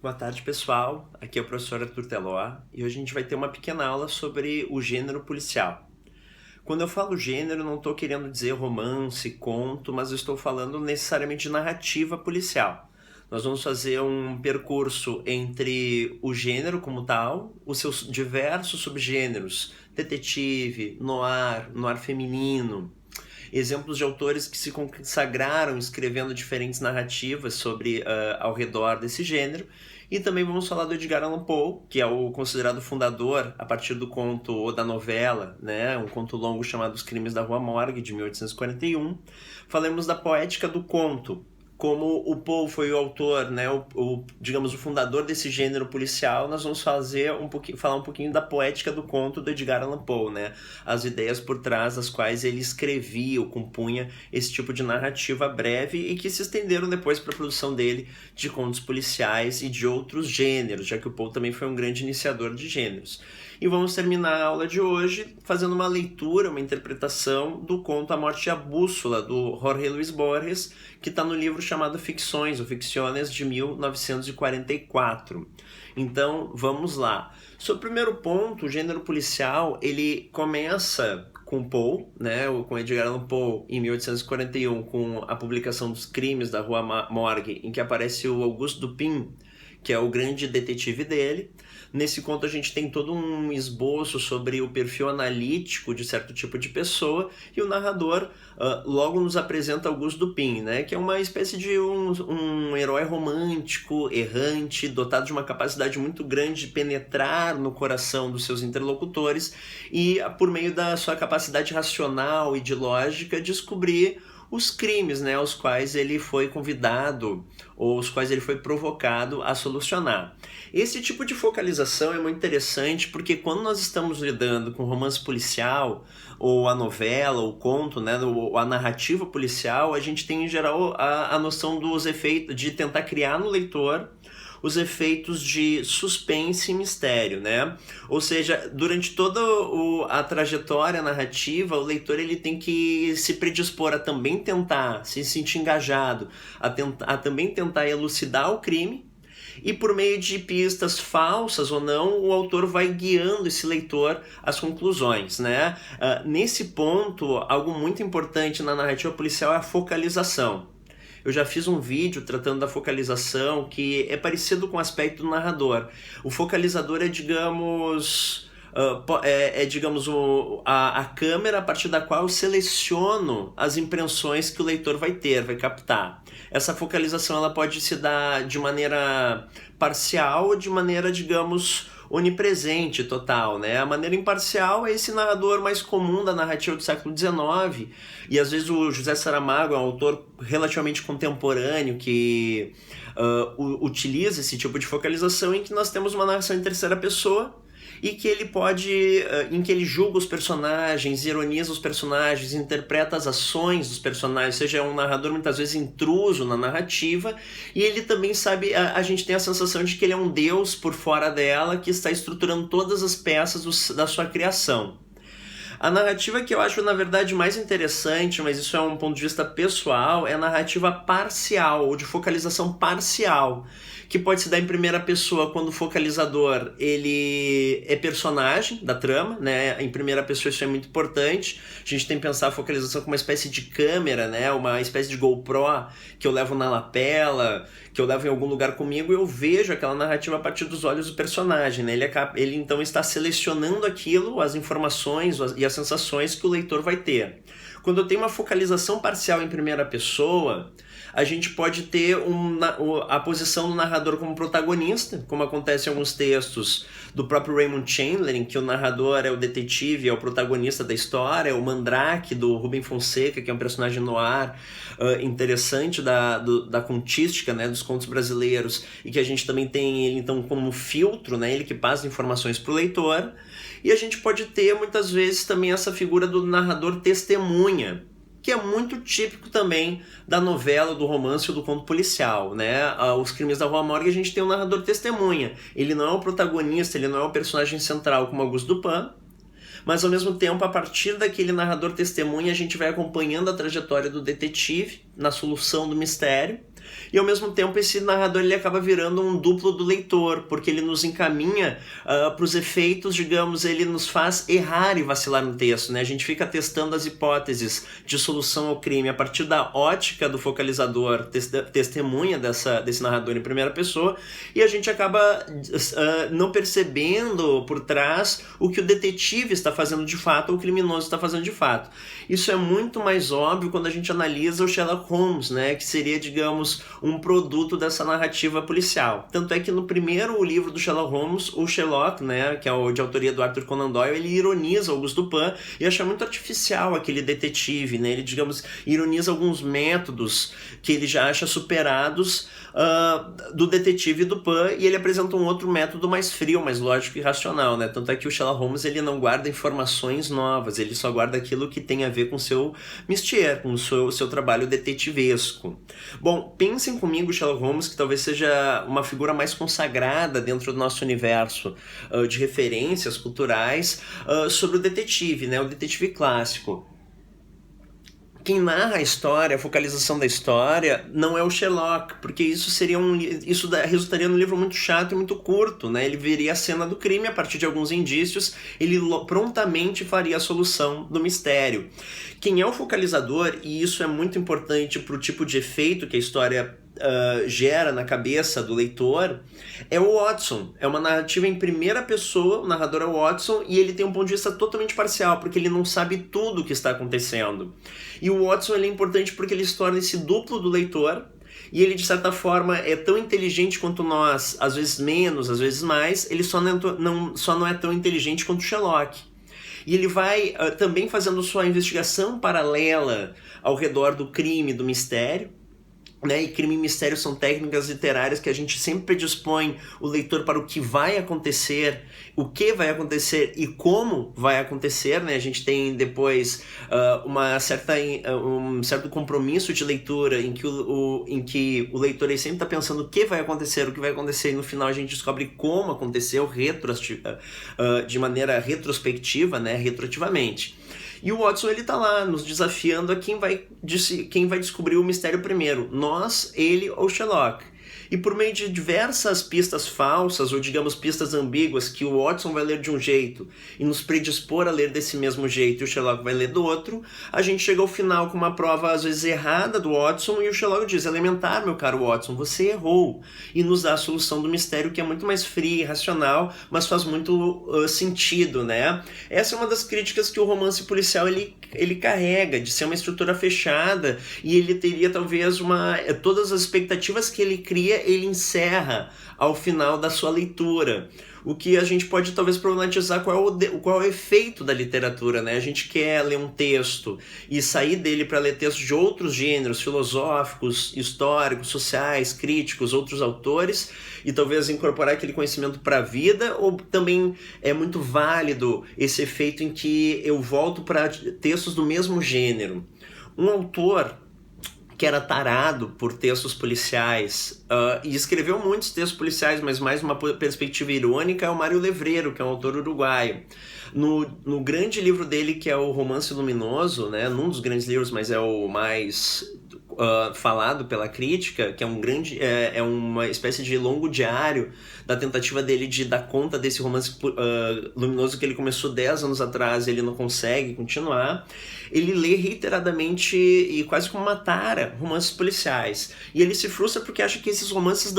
Boa tarde, pessoal. Aqui é o professor Arthur Teló e hoje a gente vai ter uma pequena aula sobre o gênero policial. Quando eu falo gênero, não estou querendo dizer romance, conto, mas eu estou falando necessariamente de narrativa policial. Nós vamos fazer um percurso entre o gênero como tal, os seus diversos subgêneros, detetive, noir feminino, exemplos de autores que se consagraram escrevendo diferentes narrativas sobre ao redor desse gênero. E também vamos falar do Edgar Allan Poe, que é o considerado fundador a partir do conto ou da novela, né, um conto longo chamado Os Crimes da Rua Morgue, de 1841. Falamos da poética do conto, como o Poe foi o autor, né, digamos, o fundador desse gênero policial. Nós vamos falar um pouquinho da poética do conto do Edgar Allan Poe, né, as ideias por trás das quais ele escrevia ou compunha esse tipo de narrativa breve e que se estenderam depois para a produção dele de contos policiais e de outros gêneros, já que o Poe também foi um grande iniciador de gêneros. E vamos terminar a aula de hoje fazendo uma leitura, uma interpretação do conto A Morte e a Bússola, do Jorge Luis Borges, que está no livro chamado Ficções, ou Ficciones, de 1944. Então, vamos lá. Sobre o primeiro ponto, o gênero policial, ele começa com Poe, né, com Edgar Allan Poe, em 1841, com a publicação dos Crimes da Rua Morgue, em que aparece o Auguste Dupin, que é o grande detetive dele. Nesse conto a gente tem todo um esboço sobre o perfil analítico de certo tipo de pessoa, e o narrador logo nos apresenta Auguste Dupin, né, que é uma espécie de um herói romântico, errante, dotado de uma capacidade muito grande de penetrar no coração dos seus interlocutores e, por meio da sua capacidade racional e de lógica, descobrir os crimes, né, aos quais ele foi convidado ou os quais ele foi provocado a solucionar. Esse tipo de focalização é muito interessante porque quando nós estamos lidando com romance policial, ou a novela, ou o conto, né, ou a narrativa policial, a gente tem em geral a noção dos efeitos, de tentar criar no leitor os efeitos de suspense e mistério, né? Ou seja, durante toda a trajetória narrativa, o leitor ele tem que se predispor a também tentar se sentir engajado, a também tentar elucidar o crime, e por meio de pistas falsas ou não, o autor vai guiando esse leitor às conclusões, né? Nesse ponto, algo muito importante na narrativa policial é a focalização. Eu já fiz um vídeo tratando da focalização que é parecido com o aspecto do narrador. O focalizador é, digamos, a câmera a partir da qual eu seleciono as impressões que o leitor vai captar. Essa focalização ela pode se dar de maneira parcial ou de maneira, digamos, onipresente, total, né? A maneira imparcial é esse narrador mais comum da narrativa do século XIX, e às vezes o José Saramago é um autor relativamente contemporâneo que utiliza esse tipo de focalização, em que nós temos uma narração em terceira pessoa e que ele pode, em que ele julga os personagens, ironiza os personagens, interpreta as ações dos personagens, seja é um narrador muitas vezes intruso na narrativa, e ele também sabe, a gente tem a sensação de que ele é um deus por fora dela, que está estruturando todas as peças da sua criação. A narrativa que eu acho, na verdade, mais interessante, mas isso é um ponto de vista pessoal, é a narrativa parcial, ou de focalização parcial, que pode se dar em primeira pessoa quando o focalizador ele é personagem da trama, né? Em primeira pessoa isso é muito importante. A gente tem que pensar a focalização como uma espécie de câmera, né? Uma espécie de GoPro que eu levo na lapela, que eu levo em algum lugar comigo, e eu vejo aquela narrativa a partir dos olhos do personagem, né? Ele então está selecionando aquilo, as informações e as sensações que o leitor vai ter. Quando eu tenho uma focalização parcial em primeira pessoa, a gente pode ter a posição do narrador como protagonista, como acontece em alguns textos do próprio Raymond Chandler, em que o narrador é o detetive, é o protagonista da história, é o Mandrake, do Rubem Fonseca, que é um personagem noir interessante da contística, né, dos contos brasileiros, e que a gente também tem ele então como filtro, né, ele que passa informações para o leitor. E a gente pode ter muitas vezes também essa figura do narrador testemunha, que é muito típico também da novela, do romance ou do conto policial, né? Os Crimes da Rua Morgue, a gente tem um narrador testemunha. Ele não é o protagonista, ele não é o personagem central como Auguste Dupin, mas ao mesmo tempo, a partir daquele narrador testemunha, a gente vai acompanhando a trajetória do detetive na solução do mistério. E ao mesmo tempo esse narrador ele acaba virando um duplo do leitor, porque ele nos encaminha para os efeitos, digamos, ele nos faz errar e vacilar no texto, né? A gente fica testando as hipóteses de solução ao crime a partir da ótica do focalizador, testemunha desse narrador em primeira pessoa, e a gente acaba não percebendo por trás o que o detetive está fazendo de fato ou o criminoso está fazendo de fato. Isso é muito mais óbvio quando a gente analisa o Sherlock Holmes, né? Que seria, digamos, um produto dessa narrativa policial. Tanto é que no primeiro livro do Sherlock Holmes, o Sherlock, né, que é de autoria do Arthur Conan Doyle, ele ironiza Auguste Dupin e acha muito artificial aquele detetive, né? Ele, digamos, ironiza alguns métodos que ele já acha superados do detetive Dupin, e ele apresenta um outro método mais frio, mais lógico e racional, né? Tanto é que o Sherlock Holmes ele não guarda informações novas, ele só guarda aquilo que tem a ver com o seu métier, com o seu trabalho detetivesco. Bom, pensem comigo Sherlock Holmes, que talvez seja uma figura mais consagrada dentro do nosso universo de referências culturais sobre o detetive, né? O detetive clássico. Quem narra a história, a focalização da história, não é o Sherlock, porque isso resultaria num livro muito chato e muito curto, né? Ele veria a cena do crime, a partir de alguns indícios, ele prontamente faria a solução do mistério. Quem é o focalizador, e isso é muito importante para o tipo de efeito que a história gera na cabeça do leitor, é o Watson. É uma narrativa em primeira pessoa, o narrador é o Watson, e ele tem um ponto de vista totalmente parcial, porque ele não sabe tudo o que está acontecendo. E o Watson ele é importante porque ele se torna esse duplo do leitor, e ele de certa forma é tão inteligente quanto nós, às vezes menos, às vezes mais, ele só não é tão inteligente quanto o Sherlock. E ele vai também fazendo sua investigação paralela ao redor do crime, do mistério, né? E crime e mistério são técnicas literárias que a gente sempre predispõe o leitor para o que vai acontecer, o que vai acontecer e como vai acontecer, né? A gente tem depois um certo compromisso de leitura em que o leitor ele sempre está pensando o que vai acontecer, e no final a gente descobre como aconteceu de maneira retrospectiva, né? Retroativamente. E o Watson ele tá lá nos desafiando a quem vai descobrir o mistério primeiro, nós, ele ou Sherlock. E por meio de diversas pistas falsas, ou digamos pistas ambíguas, que o Watson vai ler de um jeito e nos predispor a ler desse mesmo jeito e o Sherlock vai ler do outro, a gente chega ao final com uma prova às vezes errada do Watson e o Sherlock diz: elementar, meu caro Watson, você errou. E nos dá a solução do mistério, que é muito mais fria e racional, mas faz muito sentido, né? Essa é uma das críticas que o romance policial ele carrega, de ser uma estrutura fechada, e ele teria talvez todas as expectativas que ele cria, ele encerra ao final da sua leitura. O que a gente pode talvez problematizar qual é o efeito da literatura, né? A gente quer ler um texto e sair dele para ler textos de outros gêneros, filosóficos, históricos, sociais, críticos, outros autores, e talvez incorporar aquele conhecimento para a vida, ou também é muito válido esse efeito em que eu volto para textos do mesmo gênero. Um autor que era tarado por textos policiais e escreveu muitos textos policiais, mas mais uma perspectiva irônica, é o Mário Levreiro, que é um autor uruguaio. No grande livro dele, que é o Romance Luminoso, né, num dos grandes livros, mas é o mais falado pela crítica, que é uma espécie de longo diário da tentativa dele de dar conta desse romance luminoso que ele começou 10 anos atrás e ele não consegue continuar. Ele lê reiteradamente e quase como uma tara romances policiais, e ele se frustra porque acha que esses romances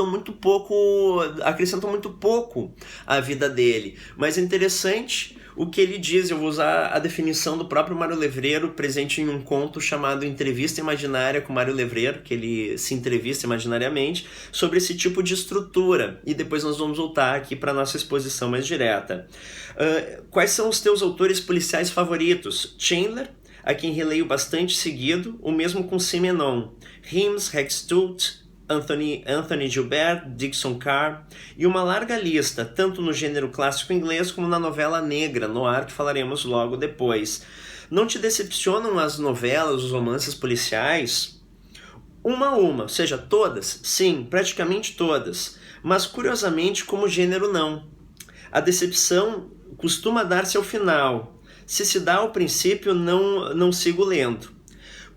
acrescentam muito pouco à vida dele. Mas é interessante o que ele diz. Eu vou usar a definição do próprio Mário Levreiro, presente em um conto chamado Entrevista Imaginária com Mário Levreiro, que ele se entrevista imaginariamente, sobre esse tipo de estrutura. E depois nós vamos voltar aqui para a nossa exposição mais direta. Quais são os teus autores policiais favoritos? Chandler, a quem releio bastante seguido, o mesmo com Simenon, Himes, Hextult, Anthony Gilbert, Dixon Carr, e uma larga lista, tanto no gênero clássico inglês como na novela negra, noir, que falaremos logo depois. Não te decepcionam as novelas, os romances policiais? Uma a uma, ou seja, todas? Sim, praticamente todas. Mas, curiosamente, como gênero, não. A decepção costuma dar-se ao final. Se dá ao princípio, não sigo lendo.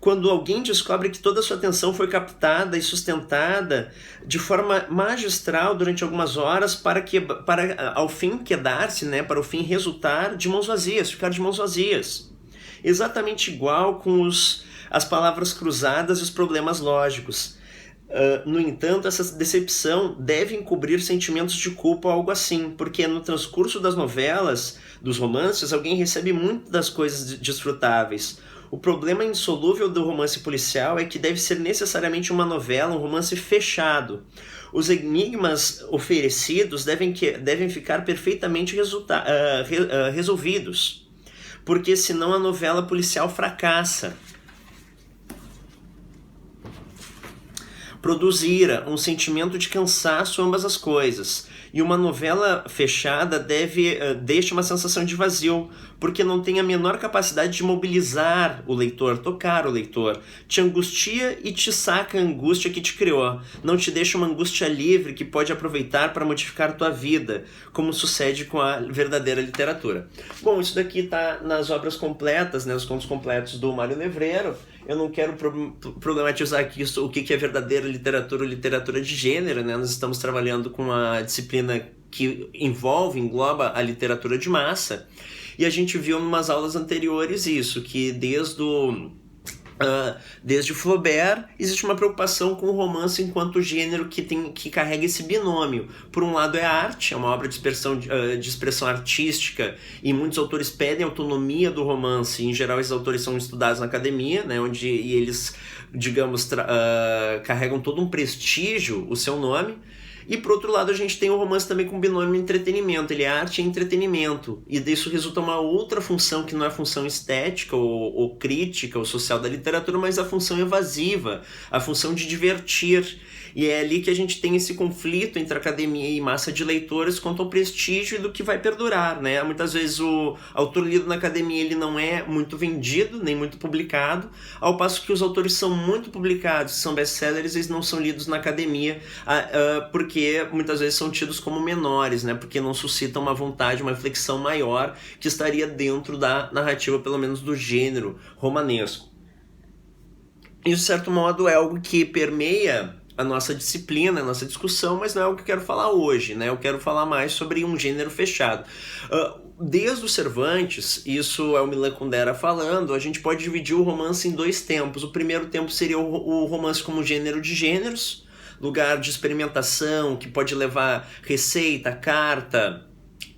quando alguém descobre que toda a sua atenção foi captada e sustentada de forma magistral durante algumas horas para ao fim quedar-se, né, para o fim resultar de mãos vazias, ficar de mãos vazias. Exatamente igual com as palavras cruzadas e os problemas lógicos. No entanto, essa decepção deve encobrir sentimentos de culpa ou algo assim, porque no transcurso das novelas, dos romances, alguém recebe muito das coisas desfrutáveis. O problema insolúvel do romance policial é que deve ser necessariamente uma novela, um romance fechado. Os enigmas oferecidos devem ficar perfeitamente resolvidos, porque senão a novela policial fracassa. Produzira um sentimento de cansaço ambas as coisas. E uma novela fechada deixa uma sensação de vazio, porque não tem a menor capacidade de mobilizar o leitor, tocar o leitor. Te angustia e te saca a angústia que te criou. Não te deixa uma angústia livre que pode aproveitar para modificar tua vida, como sucede com a verdadeira literatura. Bom, isso daqui está nas obras completas, né, os contos completos do Mário Levreiro. Eu não quero problematizar aqui o que é verdadeira literatura ou literatura de gênero, né? Nós estamos trabalhando com uma disciplina que engloba a literatura de massa. E a gente viu em umas aulas anteriores isso, que desde Flaubert existe uma preocupação com o romance enquanto gênero que carrega esse binômio. Por um lado é a arte, é uma obra de expressão artística, e muitos autores pedem autonomia do romance. Em geral, esses autores são estudados na academia, né, onde eles, digamos, carregam todo um prestígio, o seu nome. E por outro lado a gente tem o romance também com binômio entretenimento, ele é arte e entretenimento, e disso resulta uma outra função que não é a função estética ou crítica ou social da literatura, mas a função evasiva, a função de divertir. E é ali que a gente tem esse conflito entre academia e massa de leitores quanto ao prestígio e do que vai perdurar, né? Muitas vezes o autor lido na academia ele não é muito vendido, nem muito publicado, ao passo que os autores são muito publicados, são best-sellers, eles não são lidos na academia, porque muitas vezes são tidos como menores, né? Porque não suscitam uma vontade, uma reflexão maior que estaria dentro da narrativa, pelo menos do gênero romanesco. Isso, de certo modo, é algo que permeia a nossa disciplina, a nossa discussão, mas não é o que eu quero falar hoje, né? Eu quero falar mais sobre um gênero fechado. Desde o Cervantes, isso é o Milan Kundera falando, a gente pode dividir o romance em dois tempos. O primeiro tempo seria o romance como gênero de gêneros, lugar de experimentação que pode levar receita, carta,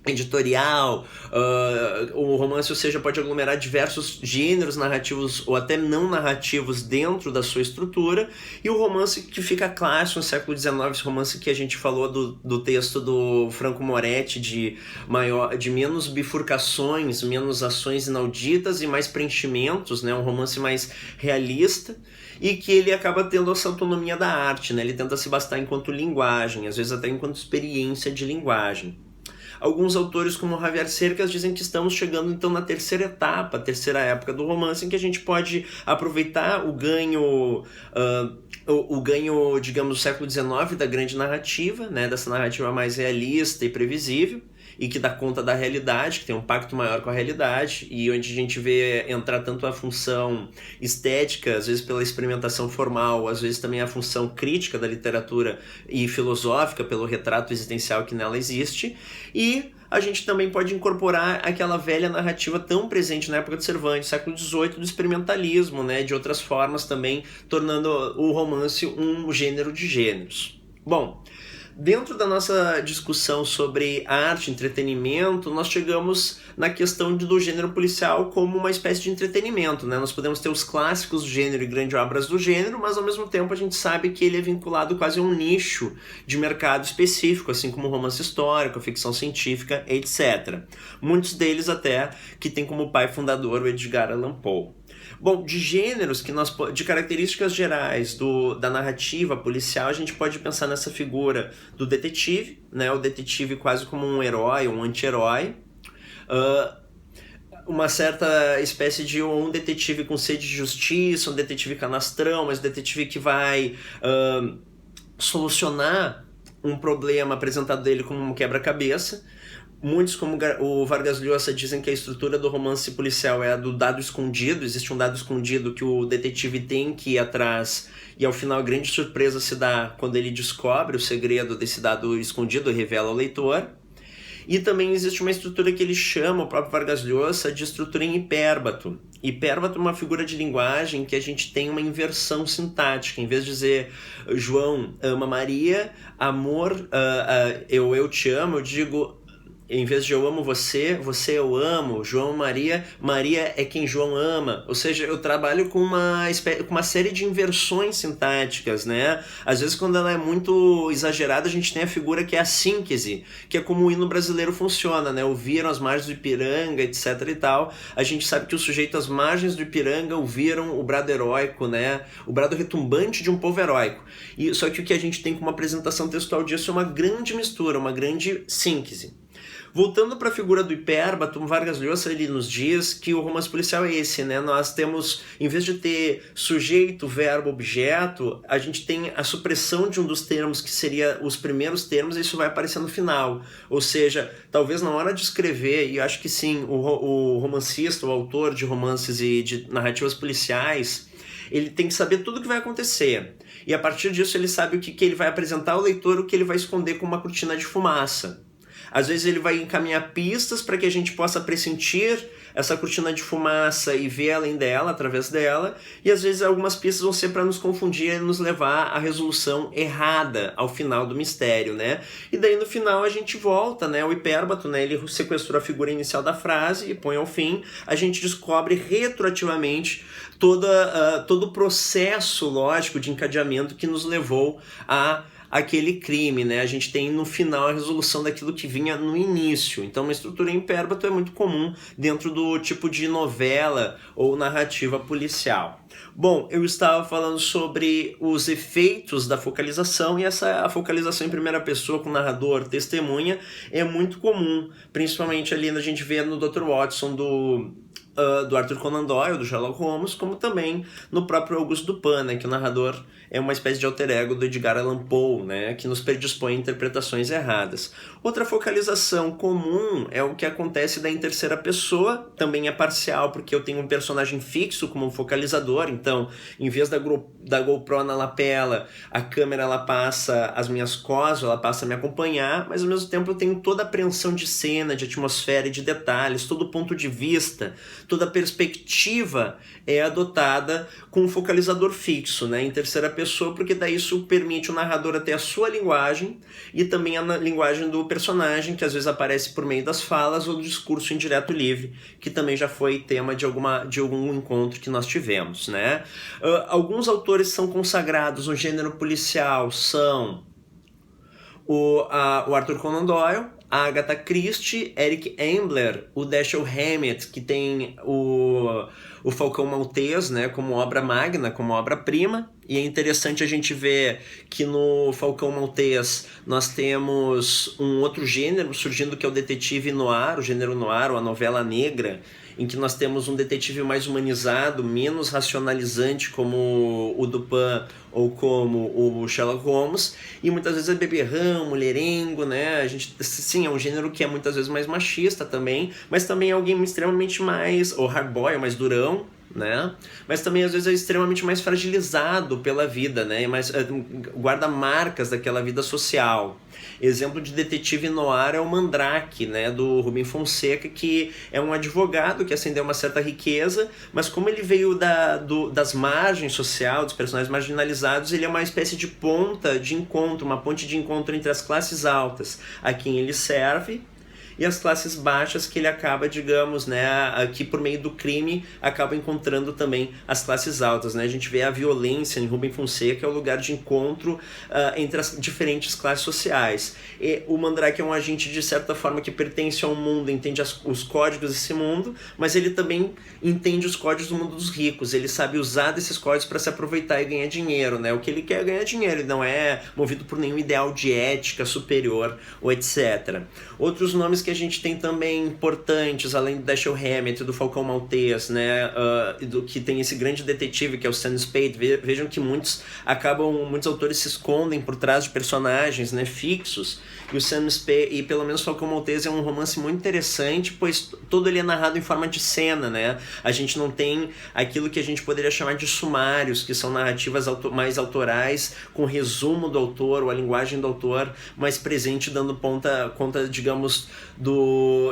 editorial, o romance, ou seja, pode aglomerar diversos gêneros narrativos ou até não narrativos dentro da sua estrutura, e o romance que fica clássico no século XIX, esse romance que a gente falou do texto do Franco Moretti, de menos bifurcações, menos ações inauditas e mais preenchimentos, né? Um romance mais realista, e que ele acaba tendo essa autonomia da arte, né? Ele tenta se bastar enquanto linguagem, às vezes até enquanto experiência de linguagem. Alguns autores, como Javier Cercas, dizem que estamos chegando então na terceira etapa, a terceira época do romance, em que a gente pode aproveitar o ganho, digamos, do século XIX da grande narrativa, né, dessa narrativa mais realista e previsível, e que dá conta da realidade, que tem um pacto maior com a realidade, e onde a gente vê entrar tanto a função estética, às vezes pela experimentação formal, às vezes também a função crítica da literatura e filosófica, pelo retrato existencial que nela existe, e a gente também pode incorporar aquela velha narrativa tão presente na época de Cervantes, século XVIII, do experimentalismo, né, de outras formas também, tornando o romance um gênero de gêneros. Bom, dentro da nossa discussão sobre arte e entretenimento, nós chegamos na questão do gênero policial como uma espécie de entretenimento, né? Nós podemos ter os clássicos do gênero e grandes obras do gênero, mas ao mesmo tempo a gente sabe que ele é vinculado quase a um nicho de mercado específico, assim como o romance histórico, a ficção científica, etc. Muitos deles até que tem como pai fundador o Edgar Allan Poe. Bom, de gêneros, de características gerais da narrativa policial, a gente pode pensar nessa figura do detetive, né? O detetive quase como um herói, um anti-herói, uma certa espécie de um detetive com sede de justiça, um detetive canastrão, mas um detetive que vai solucionar um problema apresentado dele como um quebra-cabeça. Muitos, como o Vargas Llosa, dizem que a estrutura do romance policial é a do dado escondido. Existe um dado escondido que o detetive tem que ir atrás, e ao final a grande surpresa se dá quando ele descobre o segredo desse dado escondido e revela ao leitor. E também existe uma estrutura que ele chama, o próprio Vargas Llosa, de estrutura em hipérbato. Hipérbato é uma figura de linguagem que a gente tem uma inversão sintática. Em vez de dizer João ama Maria, amor, eu te amo, eu digo... Em vez de eu amo você, você eu amo, João Maria, Maria é quem João ama. Ou seja, eu trabalho com uma série de inversões sintáticas, né? Às vezes, quando ela é muito exagerada, a gente tem a figura que é a síntese, que é como o hino brasileiro funciona, né? Ouviram as margens do Ipiranga, etc e tal. A gente sabe que o sujeito às margens do Ipiranga ouviram o brado heróico, né? O brado retumbante de um povo heróico. Só que o que a gente tem como apresentação textual disso é uma grande mistura, uma grande síntese. Voltando para a figura do hipérbato, Vargas Llosa ele nos diz que o romance policial é esse, né? Nós temos, em vez de ter sujeito, verbo, objeto, a gente tem a supressão de um dos termos que seria os primeiros termos, e isso vai aparecer no final. Ou seja, talvez na hora de escrever, e acho que sim, o romancista, o autor de romances e de narrativas policiais, ele tem que saber tudo o que vai acontecer. E a partir disso ele sabe o que ele vai apresentar ao leitor, o que ele vai esconder com uma cortina de fumaça. Às vezes ele vai encaminhar pistas para que a gente possa pressentir essa cortina de fumaça e ver além dela, através dela, e às vezes algumas pistas vão ser para nos confundir e nos levar à resolução errada ao final do mistério, né? E daí no final a gente volta, né? O hipérbato, né? Ele sequestrou a figura inicial da frase e põe ao fim, a gente descobre retroativamente todo o processo lógico de encadeamento que nos levou a aquele crime, né? A gente tem no final a resolução daquilo que vinha no início. Então uma estrutura em hipérbato é muito comum dentro do tipo de novela ou narrativa policial. Bom, eu estava falando sobre os efeitos da focalização, e a focalização em primeira pessoa com narrador, testemunha, é muito comum, principalmente ali a gente vê no Dr. Watson do Arthur Conan Doyle, do Sherlock Holmes, como também no próprio Auguste Dupin, né, que o narrador é uma espécie de alter ego do Edgar Allan Poe, né, que nos predispõe a interpretações erradas. Outra focalização comum é o que acontece da em terceira pessoa, também é parcial, porque eu tenho um personagem fixo como um focalizador, então, em vez da GoPro na lapela, a câmera ela passa as minhas costas, ela passa a me acompanhar, mas ao mesmo tempo eu tenho toda a apreensão de cena, de atmosfera e de detalhes, todo o ponto de vista, toda a perspectiva é adotada com um focalizador fixo, né, em terceira pessoa, porque daí isso permite o narrador ter a sua linguagem e também a linguagem do personagem, que às vezes aparece por meio das falas ou do discurso indireto livre, que também já foi tema de algum encontro que nós tivemos, né? Alguns autores são consagrados no gênero policial, são o Arthur Conan Doyle, a Agatha Christie, Eric Ambler, o Dashiell Hammett, que tem o Falcão Maltês, né, como obra magna, como obra-prima. E é interessante a gente ver que no Falcão Maltês nós temos um outro gênero surgindo, que é o detetive noir, o gênero noir, ou a novela negra, em que nós temos um detetive mais humanizado, menos racionalizante, como o Dupin ou como o Sherlock Holmes, e muitas vezes é beberrão, mulherengo, né? A gente, sim, é um gênero que é muitas vezes mais machista também, mas também é alguém extremamente mais, ou hardboy, mais durão, né? Mas também às vezes é extremamente mais fragilizado pela vida, né? Mas guarda marcas daquela vida social. Exemplo de detetive noir é o Mandrake, né, do Rubem Fonseca, que é um advogado que ascendeu uma certa riqueza, mas como ele veio das margens sociais, dos personagens marginalizados, ele é uma espécie de ponta de encontro, uma ponte de encontro entre as classes altas, a quem ele serve, e as classes baixas, que ele acaba, digamos, né, que por meio do crime acaba encontrando também as classes altas, né? A gente vê a violência em Rubem Fonseca, é o lugar de encontro entre as diferentes classes sociais. E o Mandrake é um agente, de certa forma, que pertence a um mundo, entende os códigos desse mundo, mas ele também entende os códigos do mundo dos ricos, ele sabe usar desses códigos para se aproveitar e ganhar dinheiro, né? O que ele quer é ganhar dinheiro, ele não é movido por nenhum ideal de ética superior ou etc. Outros nomes que que a gente tem também importantes, além do Dashiell Hammett, do Falcão Maltês, né, do que tem esse grande detetive que é o Sam Spade. Vejam que muitos autores se escondem por trás de personagens, né, fixos. E o Sam Spade, e pelo menos Falcão Maltês é um romance muito interessante, pois todo ele é narrado em forma de cena, né? A gente não tem aquilo que a gente poderia chamar de sumários, que são narrativas mais autorais, com resumo do autor, ou a linguagem do autor mais presente, dando conta, digamos,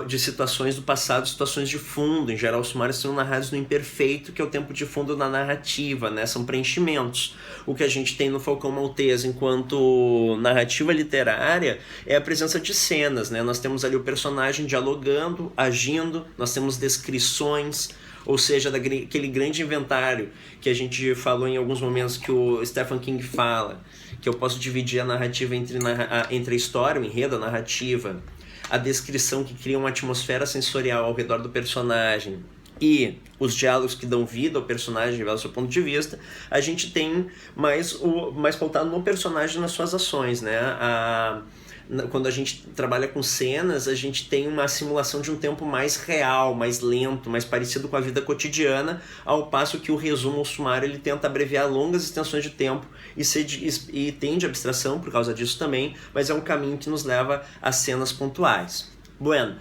de situações do passado, situações de fundo. Em geral, os sumários são narrados no imperfeito, que é o tempo de fundo da narrativa, né? São preenchimentos. O que a gente tem no Falcão Maltês enquanto narrativa literária é a presença de cenas, né? Nós temos ali o personagem dialogando, agindo, nós temos descrições, ou seja, daquele grande inventário que a gente falou em alguns momentos, que o Stephen King fala, que eu posso dividir a narrativa entre a história, o enredo, a narrativa, a descrição que cria uma atmosfera sensorial ao redor do personagem e os diálogos que dão vida ao personagem do seu ponto de vista. A gente tem mais pautado no personagem, nas suas ações, né? Quando a gente trabalha com cenas, a gente tem uma simulação de um tempo mais real, mais lento, mais parecido com a vida cotidiana, ao passo que o resumo, o sumário, ele tenta abreviar longas extensões de tempo e tende à abstração por causa disso também, mas é um caminho que nos leva a cenas pontuais. Bueno,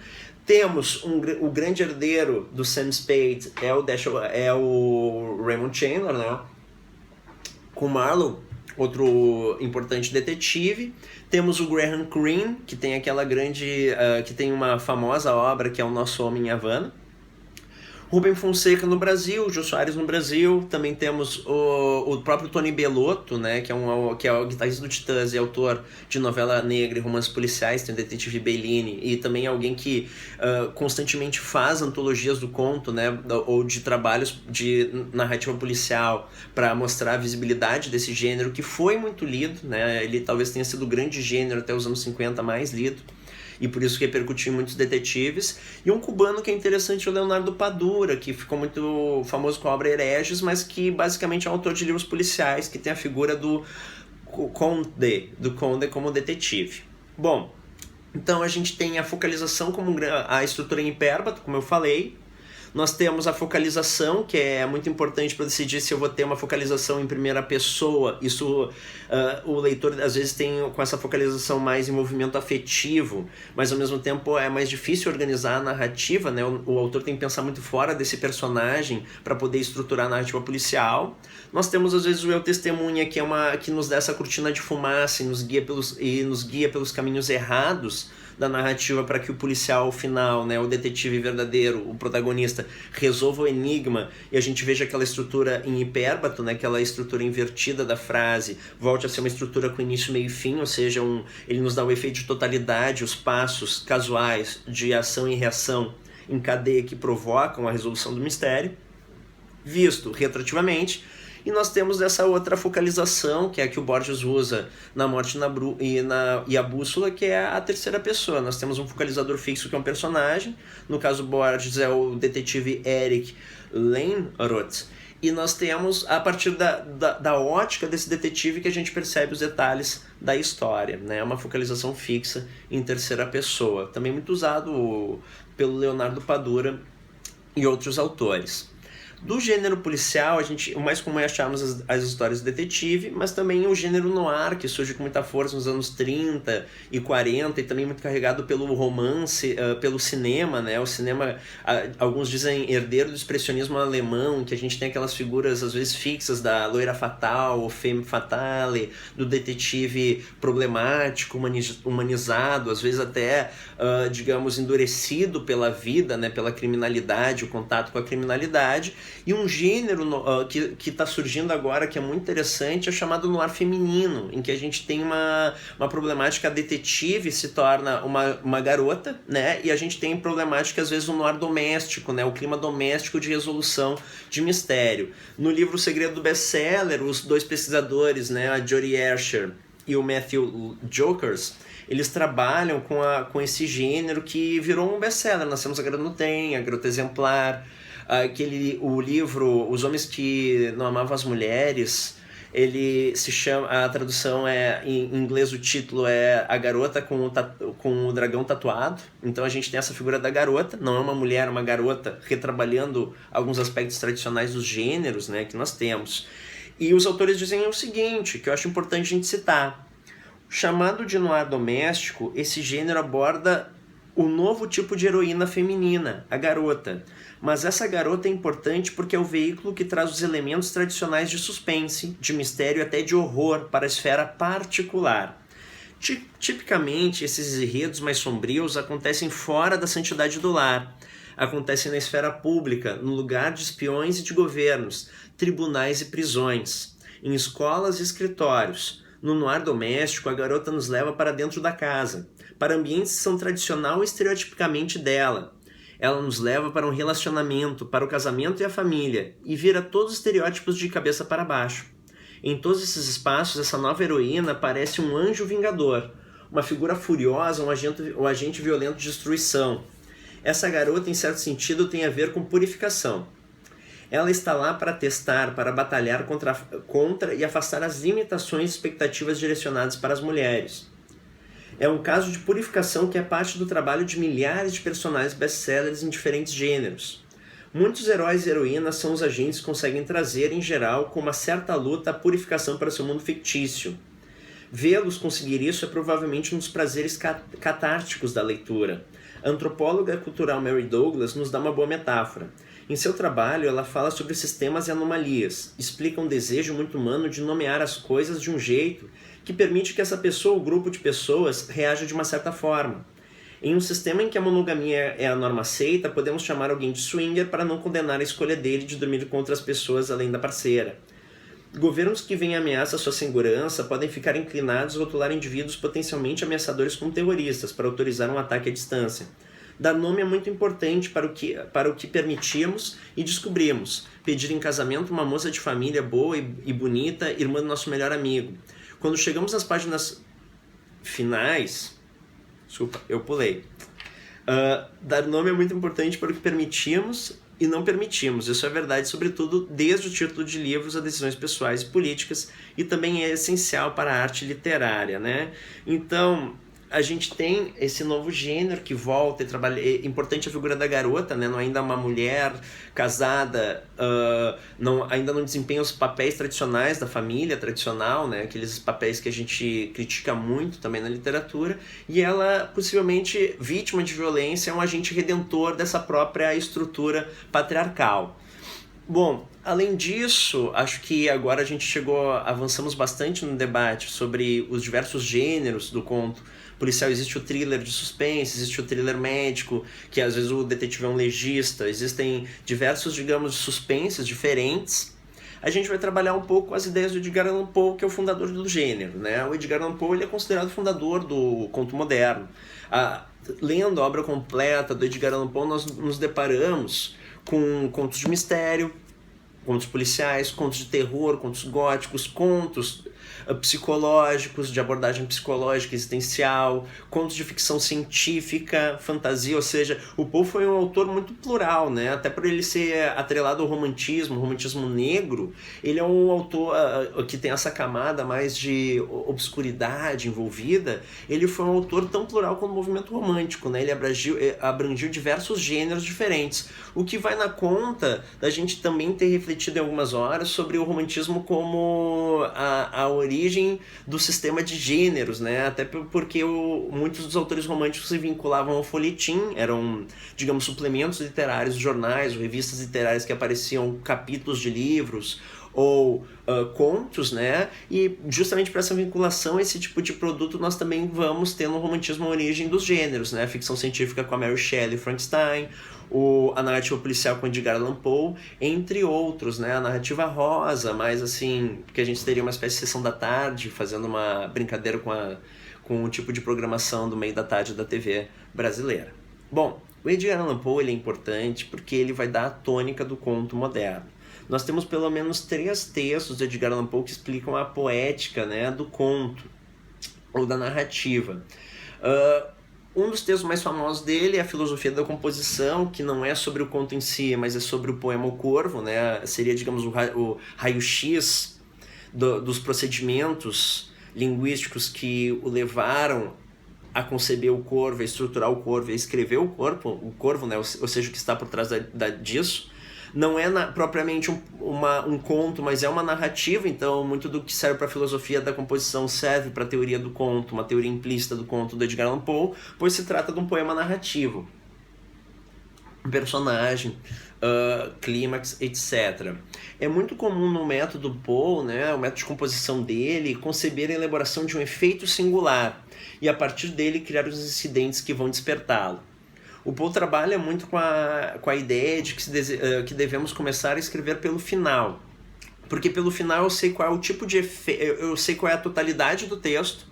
temos o grande herdeiro do Sam Spade, é o Raymond Chandler, né? Com Marlowe, outro importante detetive. Temos o Graham Greene, que tem que tem uma famosa obra que é O Nosso Homem em Havana. Rubem Fonseca no Brasil, Jô Soares no Brasil. Também temos o próprio Tony Bellotto, né, que é o guitarrista do Titãs e autor de novela negra e romances policiais. Tem o Detetive Bellini, e também alguém que constantemente faz antologias do conto, né, ou de trabalhos de narrativa policial para mostrar a visibilidade desse gênero, que foi muito lido, né. Ele talvez tenha sido o grande gênero até os anos 50 mais lido, e por isso repercutiu em muitos detetives. E um cubano que é interessante é o Leonardo Padura, que ficou muito famoso com a obra Hereges, mas que basicamente é um autor de livros policiais, que tem a figura do Conde como detetive. Bom, então a gente tem a focalização como a estrutura em hipérbato, como eu falei. Nós temos a focalização, que é muito importante para decidir se eu vou ter uma focalização em primeira pessoa. Isso, o leitor às vezes tem com essa focalização mais envolvimento afetivo, mas ao mesmo tempo é mais difícil organizar a narrativa, né? O autor tem que pensar muito fora desse personagem para poder estruturar a narrativa policial. Nós temos às vezes o eu testemunha, que nos dá essa cortina de fumaça e nos guia pelos caminhos errados da narrativa, para que o policial final, né, o detetive verdadeiro, o protagonista, resolva o enigma e a gente veja aquela estrutura em hipérbato, né, aquela estrutura invertida da frase, volte a ser uma estrutura com início, meio e fim, ou seja, ele nos dá o efeito de totalidade, os passos casuais de ação e reação em cadeia que provocam a resolução do mistério, visto retroativamente. E nós temos essa outra focalização, que é a que o Borges usa na Morte e a Bússola, que é a terceira pessoa. Nós temos um focalizador fixo, que é um personagem. No caso, Borges é o detetive Eric Leinroth. E nós temos, a partir da ótica desse detetive, que a gente percebe os detalhes da história, né? Uma focalização fixa em terceira pessoa. Também muito usado pelo Leonardo Padura e outros autores. Do gênero policial, o mais comum é acharmos as histórias do detetive, mas também o gênero noir, que surge com muita força nos anos 30 e 40, e também muito carregado pelo romance, pelo cinema, né? O cinema, alguns dizem herdeiro do expressionismo alemão, que a gente tem aquelas figuras às vezes fixas da loira fatal, o femme fatale, do detetive problemático, humanizado, às vezes até, digamos, endurecido pela vida, né? Pela criminalidade, o contato com a criminalidade. E um gênero que está surgindo agora, que é muito interessante, é chamado noir feminino, em que a gente tem uma problemática. A detetive se torna uma garota, né? E a gente tem problemática, às vezes, um noir doméstico, né? O clima doméstico de resolução de mistério. No livro O Segredo do Best-Seller, os dois pesquisadores, né? A Jodie Hersher e o Matthew Jokers, eles trabalham com esse gênero que virou um best-seller. Nós temos A Garota Nutém, A Garota Exemplar, o livro Os Homens que Não Amavam as Mulheres, Ele se chama, a tradução é, em inglês o título é A Garota com o Dragão Tatuado. Então a gente tem essa figura da garota, não é uma mulher, é uma garota, retrabalhando alguns aspectos tradicionais dos gêneros, né, que nós temos. E os autores dizem o seguinte, que eu acho importante a gente citar. Chamado de noir doméstico, esse gênero aborda o novo tipo de heroína feminina, a garota. Mas essa garota é importante porque é o veículo que traz os elementos tradicionais de suspense, de mistério e até de horror para a esfera particular. Tipicamente, esses enredos mais sombrios acontecem fora da santidade do lar. Acontecem na esfera pública, no lugar de espiões e de governos, tribunais e prisões, em escolas e escritórios. No noir doméstico, a garota nos leva para dentro da casa, para ambientes que são tradicional e estereotipicamente dela. Ela nos leva para um relacionamento, para o casamento e a família, e vira todos os estereótipos de cabeça para baixo. Em todos esses espaços, essa nova heroína parece um anjo vingador, uma figura furiosa, um agente violento de destruição. Essa garota, em certo sentido, tem a ver com purificação. Ela está lá para testar, para batalhar contra e afastar as limitações e expectativas direcionadas para as mulheres. É um caso de purificação que é parte do trabalho de milhares de personagens best-sellers em diferentes gêneros. Muitos heróis e heroínas são os agentes que conseguem trazer, em geral, com uma certa luta, a purificação para seu mundo fictício. Vê-los conseguir isso é provavelmente um dos prazeres catárticos da leitura. A antropóloga cultural Mary Douglas nos dá uma boa metáfora. Em seu trabalho, ela fala sobre sistemas e anomalias, explica um desejo muito humano de nomear as coisas de um jeito que permite que essa pessoa ou grupo de pessoas reaja de uma certa forma. Em um sistema em que a monogamia é a norma aceita, podemos chamar alguém de swinger para não condenar a escolha dele de dormir com outras pessoas além da parceira. Governos que veem ameaça à sua segurança podem ficar inclinados a rotular indivíduos potencialmente ameaçadores como terroristas para autorizar um ataque à distância. Dar nome é muito importante para o que permitimos e descobrimos. Pedir em casamento uma moça de família boa e bonita, irmã do nosso melhor amigo. Quando chegamos nas páginas finais... Desculpa, eu pulei. Dar nome é muito importante para o que permitimos e não permitimos. Isso é verdade, sobretudo, desde o título de livros a decisões pessoais e políticas, e também é essencial para a arte literária, né? Então, a gente tem esse novo gênero que volta e trabalha. É importante a figura da garota, né? Não ainda uma mulher casada, ainda não desempenha os papéis tradicionais da família tradicional, né? Aqueles papéis que a gente critica muito também na literatura, e ela, possivelmente vítima de violência, é um agente redentor dessa própria estrutura patriarcal. Bom, além disso, acho que agora a gente avançamos bastante no debate sobre os diversos gêneros do conto policial. Existe o thriller de suspense, existe o thriller médico, que às vezes o detetive é um legista, existem diversos, digamos, suspenses diferentes. A gente vai trabalhar um pouco as ideias do Edgar Allan Poe, que é o fundador do gênero, né? O Edgar Allan Poe ele é considerado o fundador do conto moderno. Lendo a obra completa do Edgar Allan Poe, nós nos deparamos com contos de mistério, contos policiais, contos de terror, contos góticos, contos psicológicos, de abordagem psicológica existencial, contos de ficção científica, fantasia, ou seja, o Poe foi um autor muito plural, né? Até por ele ser atrelado ao romantismo negro, ele é um autor que tem essa camada mais de obscuridade envolvida. Ele foi um autor tão plural quanto o movimento romântico, né? Ele abrangiu diversos gêneros diferentes, o que vai na conta da gente também ter refletido em algumas horas sobre o romantismo como a origem do sistema de gêneros, né? Até porque muitos dos autores românticos se vinculavam ao folhetim, eram, digamos, suplementos literários, jornais ou revistas literárias que apareciam capítulos de livros ou contos, né? E justamente por essa vinculação, esse tipo de produto, nós também vamos ter no romantismo a origem dos gêneros, né? A ficção científica com a Mary Shelley e Frankenstein, a narrativa policial com Edgar Allan Poe, entre outros, né? A narrativa rosa, mas assim, que a gente teria uma espécie de sessão da tarde, fazendo uma brincadeira com o tipo de programação do meio da tarde da TV brasileira. Bom, o Edgar Allan Poe ele é importante porque ele vai dar a tônica do conto moderno. Nós temos pelo menos 3 textos de Edgar Allan Poe que explicam a poética, né, do conto ou da narrativa. Um dos textos mais famosos dele é a Filosofia da Composição, que não é sobre o conto em si, mas é sobre o poema O Corvo, né? Seria, digamos, o raio-x dos procedimentos linguísticos que o levaram a conceber o corvo, a estruturar o corvo, a escrever o corvo, né? Ou seja, o que está por trás disso. Não é propriamente um conto, mas é uma narrativa, então muito do que serve para a filosofia da composição serve para a teoria do conto, uma teoria implícita do conto do Edgar Allan Poe, pois se trata de um poema narrativo. Personagem, clímax, etc. É muito comum no método Poe, né, o método de composição dele, conceber a elaboração de um efeito singular e a partir dele criar os incidentes que vão despertá-lo. O Poe trabalha muito com a ideia de que devemos começar a escrever pelo final, porque pelo final eu sei qual é o tipo de efeito, eu sei qual é a totalidade do texto.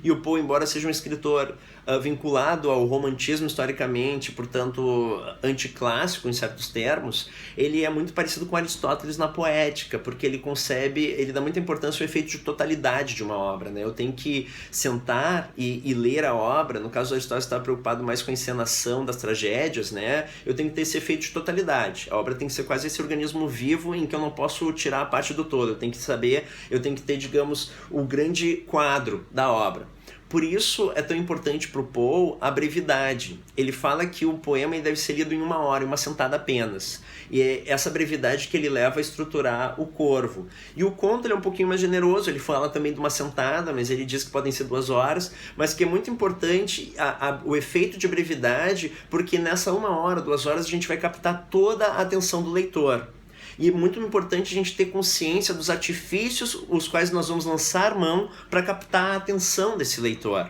E o Poe, embora seja um escritor vinculado ao romantismo historicamente, portanto anticlássico em certos termos, ele é muito parecido com Aristóteles na poética, porque ele dá muita importância ao efeito de totalidade de uma obra, né? Eu tenho que sentar e ler a obra. No caso, Aristóteles está preocupado mais com a encenação das tragédias, né? Eu tenho que ter esse efeito de totalidade. A obra tem que ser quase esse organismo vivo em que eu não posso tirar a parte do todo. Eu tenho que ter, digamos, o grande quadro da obra. Por isso é tão importante para o Poe a brevidade. Ele fala que o poema deve ser lido em 1 hora, em uma sentada apenas. E é essa brevidade que ele leva a estruturar o corvo. E o conto ele é um pouquinho mais generoso, ele fala também de uma sentada, mas ele diz que podem ser 2 horas, mas que é muito importante o efeito de brevidade, porque nessa 1 hora, 2 horas, a gente vai captar toda a atenção do leitor. E é muito importante a gente ter consciência dos artifícios os quais nós vamos lançar mão para captar a atenção desse leitor.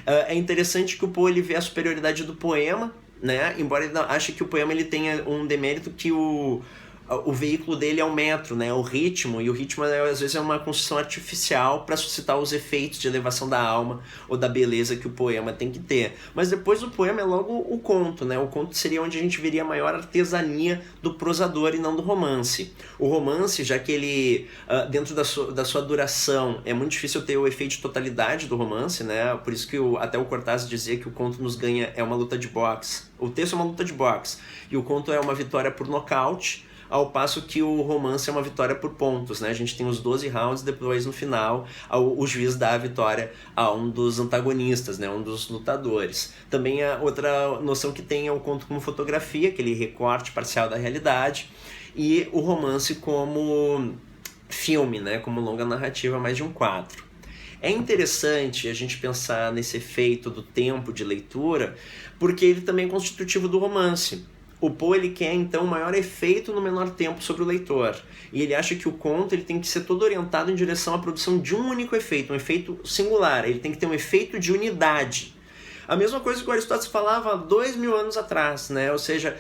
É interessante que o Poe ele vê a superioridade do poema, né? Embora ele ache que o poema ele tenha um demérito que o veículo dele é o metro, né? O ritmo, e o ritmo às vezes é uma construção artificial para suscitar os efeitos de elevação da alma ou da beleza que o poema tem que ter. Mas depois do poema é logo o conto, né? O conto seria onde a gente veria a maior artesania do prosador e não do romance. O romance, já que ele, dentro da sua duração, é muito difícil ter o efeito de totalidade do romance, né? Por isso que até o Cortázar dizia que o conto nos ganha, é uma luta de boxe. O texto é uma luta de boxe e o conto é uma vitória por nocaute, ao passo que o romance é uma vitória por pontos, né? A gente tem os 12 rounds, depois no final o juiz dá a vitória a um dos antagonistas, né? Um dos lutadores. Também a outra noção que tem é o conto como fotografia, aquele recorte parcial da realidade, e o romance como filme, né? Como longa narrativa, mais de um quadro. É interessante a gente pensar nesse efeito do tempo de leitura, porque ele também é constitutivo do romance. O Poe ele quer, então, o maior efeito no menor tempo sobre o leitor. E ele acha que o conto ele tem que ser todo orientado em direção à produção de um único efeito, um efeito singular. Ele tem que ter um efeito de unidade. A mesma coisa que o Aristóteles falava há 2.000 anos atrás, né? Ou seja,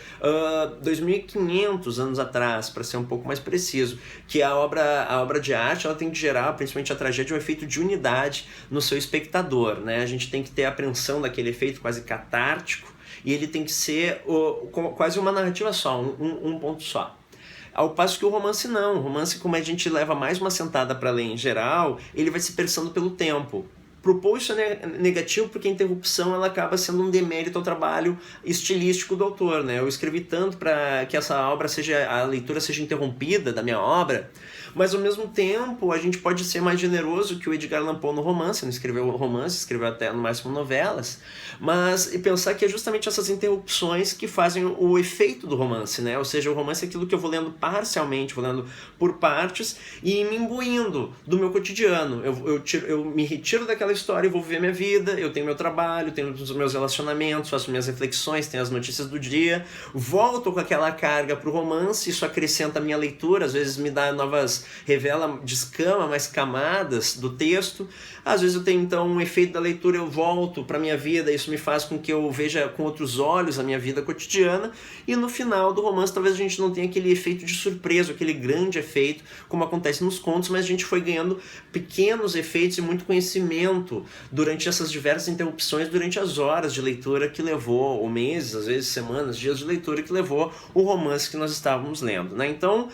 2.500 anos atrás, para ser um pouco mais preciso, que a obra de arte ela tem que gerar, principalmente a tragédia, um efeito de unidade no seu espectador, né? A gente tem que ter a apreensão daquele efeito quase catártico, e ele tem que ser quase uma narrativa só, um ponto só. Ao passo que o romance não. O romance, como a gente leva mais uma sentada para ler em geral, ele vai se pensando pelo tempo. Pro Poe isso é negativo porque a interrupção ela acaba sendo um demérito ao trabalho estilístico do autor, né? Eu escrevi tanto para que a leitura seja interrompida da minha obra, mas ao mesmo tempo a gente pode ser mais generoso que o Edgar Allan Poe no romance. Não escreveu romance, escreveu até no máximo novelas, e pensar que é justamente essas interrupções que fazem o efeito do romance, né? Ou seja, o romance é aquilo que eu vou lendo parcialmente, vou lendo por partes e me imbuindo do meu cotidiano. Eu me retiro daquela história, eu vou viver minha vida, eu tenho meu trabalho, tenho os meus relacionamentos, faço minhas reflexões, tenho as notícias do dia, volto com aquela carga pro romance, isso acrescenta a minha leitura, às vezes descama mais camadas do texto, às vezes eu tenho então um efeito da leitura, eu volto para minha vida, isso me faz com que eu veja com outros olhos a minha vida cotidiana, e no final do romance talvez a gente não tenha aquele efeito de surpresa, aquele grande efeito, como acontece nos contos, mas a gente foi ganhando pequenos efeitos e muito conhecimento durante essas diversas interrupções, durante as horas de leitura que levou, ou meses, às vezes semanas, dias de leitura que levou o romance que nós estávamos lendo, né? Então,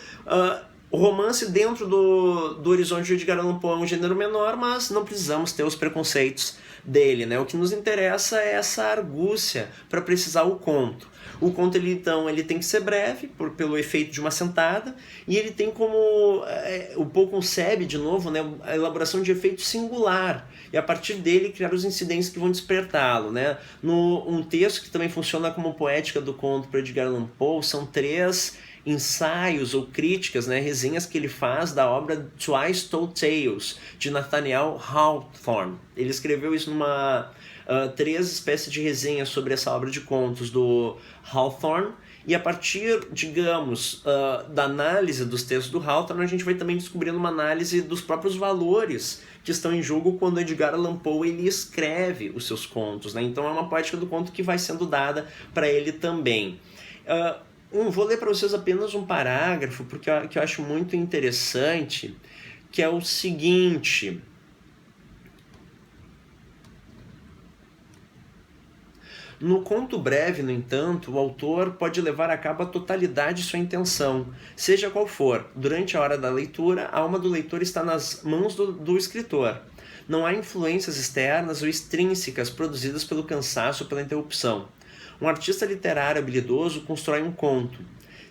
O romance dentro do horizonte de Edgar Allan Poe é um gênero menor, mas não precisamos ter os preconceitos dele, né? O que nos interessa é essa argúcia para precisar o conto. O conto, ele tem que ser breve, pelo efeito de uma sentada, e ele tem como... o Poe concebe, de novo, né, a elaboração de efeito singular, e a partir dele criar os incidentes que vão despertá-lo, né? Um texto que também funciona como poética do conto para Edgar Allan Poe são 3 ensaios ou críticas, né, resenhas que ele faz da obra Twice Told Tales, de Nathaniel Hawthorne. Ele escreveu isso numa 3 espécies de resenhas sobre essa obra de contos do Hawthorne, e a partir, digamos, da análise dos textos do Hawthorne, a gente vai também descobrindo uma análise dos próprios valores que estão em jogo quando Edgar Allan Poe ele escreve os seus contos, né? Então é uma poética do conto que vai sendo dada para ele também. Vou ler para vocês apenas um parágrafo, porque eu acho muito interessante, que é o seguinte: no conto breve, no entanto, o autor pode levar a cabo a totalidade de sua intenção, seja qual for. Durante a hora da leitura, a alma do leitor está nas mãos do escritor. Não há influências externas ou extrínsecas produzidas pelo cansaço ou pela interrupção. Um artista literário habilidoso constrói um conto.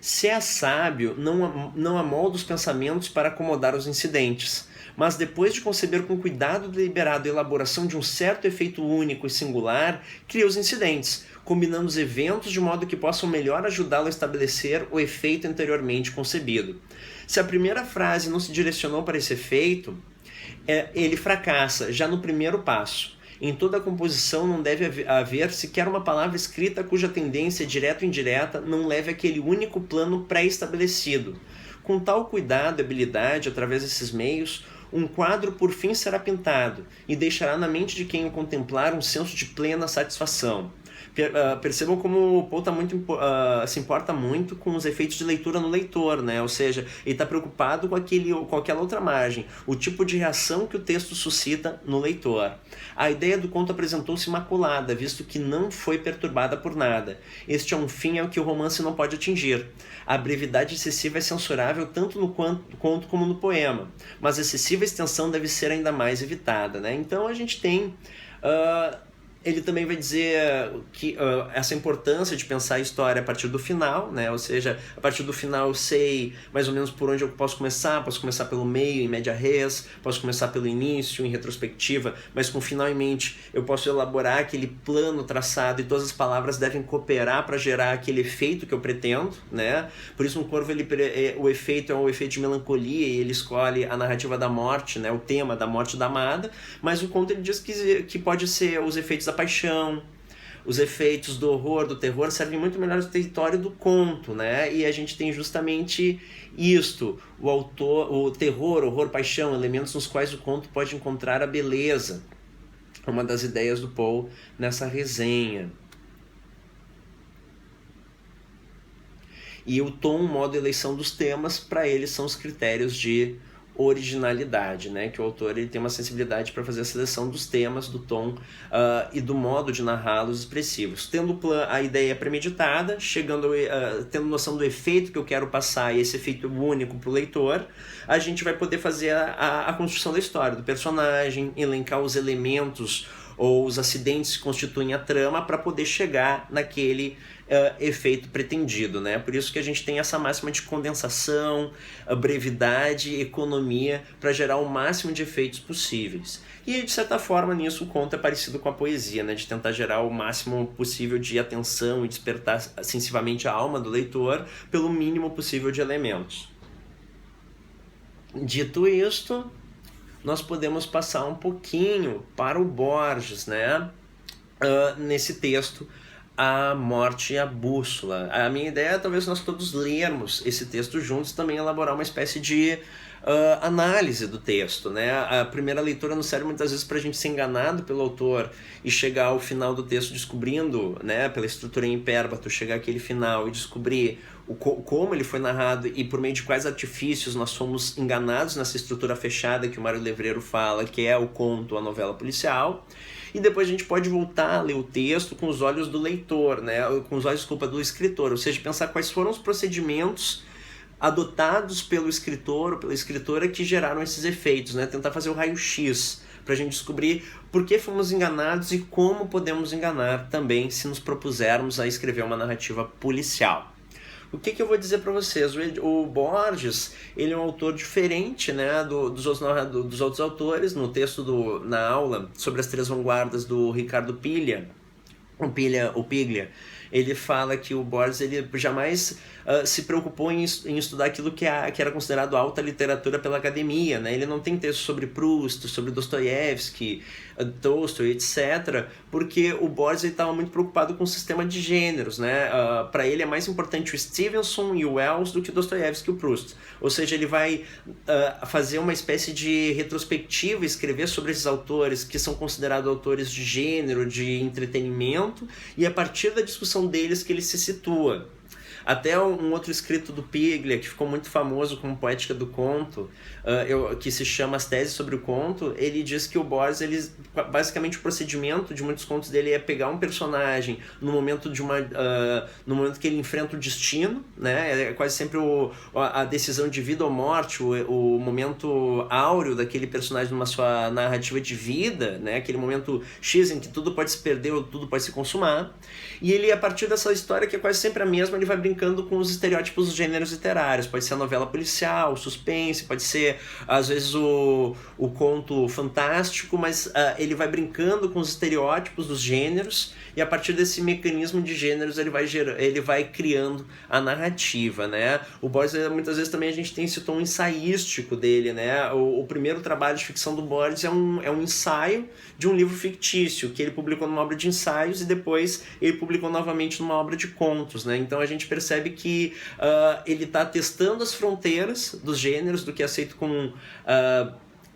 Se é sábio, não amolda os pensamentos para acomodar os incidentes, mas depois de conceber com cuidado deliberado a elaboração de um certo efeito único e singular, cria os incidentes, combinando os eventos de modo que possam melhor ajudá-lo a estabelecer o efeito anteriormente concebido. Se a primeira frase não se direcionou para esse efeito, ele fracassa já no primeiro passo. Em toda a composição não deve haver sequer uma palavra escrita cuja tendência, direta ou indireta, não leve àquele único plano pré-estabelecido. Com tal cuidado e habilidade, através desses meios, um quadro por fim será pintado e deixará na mente de quem o contemplar um senso de plena satisfação. Percebam como o Poe se importa muito com os efeitos de leitura no leitor, né? Ou seja, ele está preocupado com aquela outra margem, o tipo de reação que o texto suscita no leitor. A ideia do conto apresentou-se imaculada, visto que não foi perturbada por nada. Este é um fim ao que o romance não pode atingir. A brevidade excessiva é censurável tanto no conto como no poema, mas a excessiva extensão deve ser ainda mais evitada, né? Então a gente tem... ele também vai dizer que essa importância de pensar a história a partir do final, né? Ou seja, a partir do final eu sei mais ou menos por onde eu posso começar pelo meio, em média res, posso começar pelo início, em retrospectiva, mas com o final em mente eu posso elaborar aquele plano traçado e todas as palavras devem cooperar para gerar aquele efeito que eu pretendo, né? Por isso no Corvo o efeito é um efeito de melancolia e ele escolhe a narrativa da morte, né? O tema da morte da amada, mas o conto ele diz que pode ser os efeitos da paixão, os efeitos do horror, do terror servem muito melhor no território do conto, né? E a gente tem justamente isto, o terror, horror, paixão, elementos nos quais o conto pode encontrar a beleza. Uma das ideias do Poe nessa resenha. E o tom, modo e eleição dos temas, para ele são os critérios de originalidade, né? Que o autor ele tem uma sensibilidade para fazer a seleção dos temas, do tom e do modo de narrá-los expressivos. Tendo a ideia premeditada, tendo noção do efeito que eu quero passar e esse efeito único para o leitor, a gente vai poder fazer a construção da história, do personagem, elencar os elementos ou os acidentes que constituem a trama para poder chegar naquele efeito pretendido, né? Por isso que a gente tem essa máxima de condensação, brevidade e economia para gerar o máximo de efeitos possíveis. E, de certa forma, nisso o conto é parecido com a poesia, né? De tentar gerar o máximo possível de atenção e despertar sensivamente a alma do leitor pelo mínimo possível de elementos. Dito isto, nós podemos passar um pouquinho para o Borges, né? Nesse texto, A Morte e a Bússola. A minha ideia é talvez nós todos lermos esse texto juntos, também elaborar uma espécie de análise do texto, né? A primeira leitura não serve muitas vezes para a gente ser enganado pelo autor e chegar ao final do texto descobrindo, né, pela estrutura em hipérbato, chegar àquele final e descobrir como ele foi narrado e por meio de quais artifícios nós fomos enganados nessa estrutura fechada que o Mário Levreiro fala, que é o conto, a novela policial. E depois a gente pode voltar a ler o texto com os olhos do leitor, né? Com os olhos, do escritor, ou seja, pensar quais foram os procedimentos adotados pelo escritor ou pela escritora que geraram esses efeitos, né? Tentar fazer o raio-x para a gente descobrir por que fomos enganados e como podemos enganar também se nos propusermos a escrever uma narrativa policial. O que eu vou dizer para vocês? O Borges, ele é um autor diferente, né, dos outros autores. No texto na aula sobre as três vanguardas do Ricardo Piglia, o Piglia, ele fala que o Borges ele jamais se preocupou em estudar aquilo que era considerado alta literatura pela academia, né? Ele não tem texto sobre Proust, sobre Dostoiévski, Tolstói, etc., porque o Borges estava muito preocupado com o sistema de gêneros, né? Para ele é mais importante o Stevenson e o Wells do que o Dostoiévski e o Proust. Ou seja, ele vai fazer uma espécie de retrospectiva, escrever sobre esses autores que são considerados autores de gênero, de entretenimento, e a partir da discussão deles que ele se situa. Até um outro escrito do Piglia, que ficou muito famoso como Poética do Conto, que se chama As Teses sobre o Conto, ele diz que o Borges, basicamente o procedimento de muitos contos dele é pegar um personagem no momento no momento que ele enfrenta o destino, né? É quase sempre a decisão de vida ou morte, o momento áureo daquele personagem numa sua narrativa de vida, né? Aquele momento X em que tudo pode se perder ou tudo pode se consumar. E ele, a partir dessa história, que é quase sempre a mesma, ele vai brincando com os estereótipos dos gêneros literários. Pode ser a novela policial, o suspense, pode ser, às vezes, o conto fantástico, mas ele vai brincando com os estereótipos dos gêneros, e a partir desse mecanismo de gêneros ele vai criando a narrativa, né? O Borges, muitas vezes, também a gente tem esse tom ensaístico dele, né? O primeiro trabalho de ficção do Borges é um ensaio de um livro fictício, que ele publicou numa obra de ensaios e depois ele publicou novamente numa obra de contos, né? Então a gente percebe que ele está testando as fronteiras dos gêneros, do que é aceito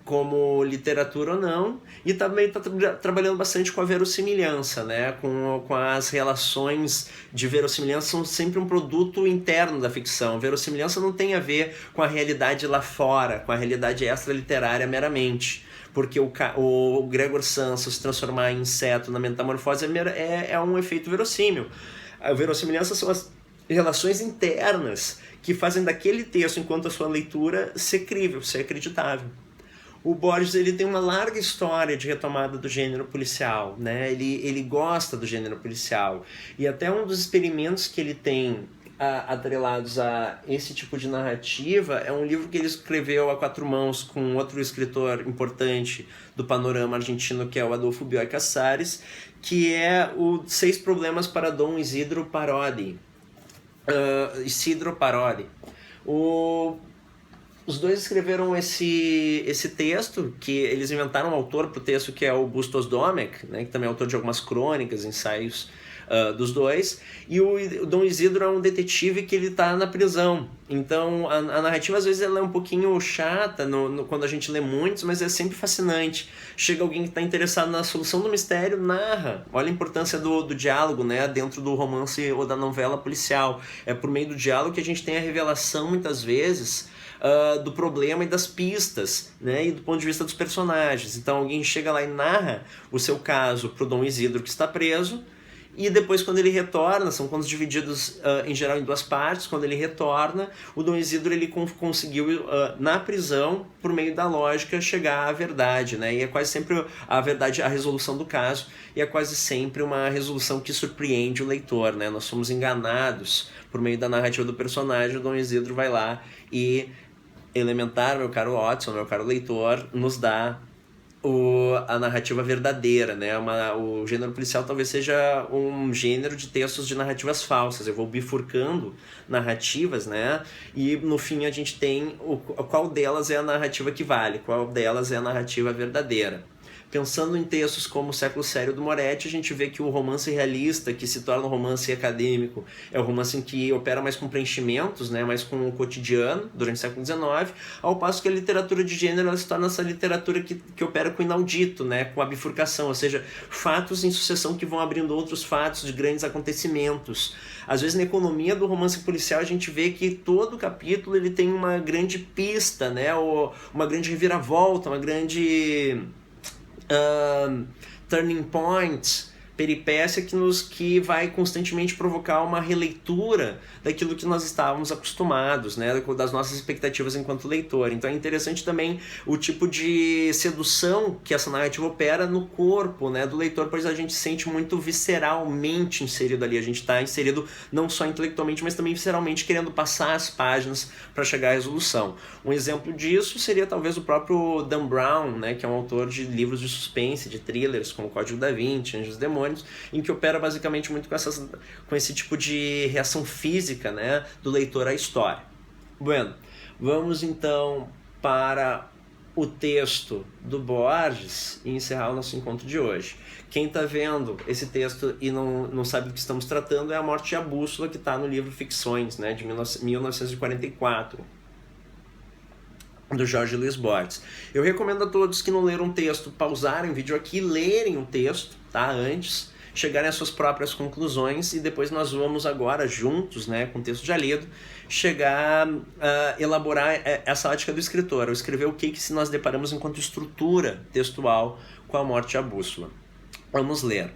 como literatura ou não, e também está trabalhando bastante com a verossimilhança, né? Com as relações de verossimilhança, são sempre um produto interno da ficção. Verossimilhança não tem a ver com a realidade lá fora, com a realidade extra-literária meramente, porque o Gregor Samsa se transformar em inseto na Metamorfose é um efeito verossímil. A verossimilhança são as relações internas que fazem daquele texto, enquanto a sua leitura, ser crível, ser acreditável. O Borges ele tem uma larga história de retomada do gênero policial, né? Ele gosta do gênero policial, e até um dos experimentos que ele tem atrelados a esse tipo de narrativa é um livro que ele escreveu a quatro mãos com outro escritor importante do panorama argentino, que é o Adolfo Bioy Casares, que é o 6 Problemas para Dom Isidro Parodi. Os dois escreveram esse texto, que eles inventaram um autor para o texto, que é o Bustos Domek, né, que também é autor de algumas crônicas, ensaios dos dois, e o Dom Isidro é um detetive que ele está na prisão. Então a narrativa às vezes ela é um pouquinho chata quando a gente lê muitos, mas é sempre fascinante. Chega alguém que está interessado na solução do mistério, narra. Olha a importância do diálogo, né, dentro do romance ou da novela policial. É por meio do diálogo que a gente tem a revelação, muitas vezes, do problema e das pistas, né, e do ponto de vista dos personagens. Então alguém chega lá e narra o seu caso para o Dom Isidro, que está preso, e depois, quando ele retorna, são contos divididos em geral em 2 partes. Quando ele retorna, o Dom Isidro ele conseguiu, na prisão, por meio da lógica, chegar à verdade, né? E é quase sempre a verdade, a resolução do caso, e é quase sempre uma resolução que surpreende o leitor, né? Nós somos enganados por meio da narrativa do personagem. O Dom Isidro vai lá e, elementar, meu caro Watson, meu caro leitor, nos dá a narrativa verdadeira, né? O gênero policial talvez seja um gênero de textos de narrativas falsas. Eu vou bifurcando narrativas, né? E no fim a gente tem qual delas é a narrativa que vale, qual delas é a narrativa verdadeira. Pensando em textos como O Século Sério do Moretti, a gente vê que o romance realista, que se torna um romance acadêmico, é o romance em que opera mais com preenchimentos, né, mais com o cotidiano, durante o século XIX, ao passo que a literatura de gênero ela se torna essa literatura que opera com o inaudito, né, com a bifurcação, ou seja, fatos em sucessão que vão abrindo outros fatos de grandes acontecimentos. Às vezes, na economia do romance policial, a gente vê que todo capítulo ele tem uma grande pista, né, ou uma grande reviravolta, uma grande turning point, peripécia que vai constantemente provocar uma releitura daquilo que nós estávamos acostumados, né, das nossas expectativas enquanto leitor. Então é interessante também o tipo de sedução que essa narrativa opera no corpo, né, do leitor, pois a gente se sente muito visceralmente inserido ali, a gente está inserido não só intelectualmente, mas também visceralmente querendo passar as páginas para chegar à resolução. Um exemplo disso seria talvez o próprio Dan Brown, né, que é um autor de livros de suspense, de thrillers, como Código da Vinci, Anjos e Demônios, em que opera basicamente muito com esse tipo de reação física, né, do leitor à história. Bueno, vamos então para o texto do Borges e encerrar o nosso encontro de hoje. Quem está vendo esse texto e não sabe do que estamos tratando é A Morte e a Bússola, que está no livro Ficções, né, de 1944. Do Jorge Luis Borges. Eu recomendo a todos que não leram o texto pausarem o vídeo aqui, lerem o texto, tá, antes, chegarem às suas próprias conclusões, e depois nós vamos agora juntos, né, com o texto já lido, chegar a elaborar essa ótica do escritor, ao escrever o que se nós deparamos enquanto estrutura textual com A Morte e a Bússola. Vamos ler.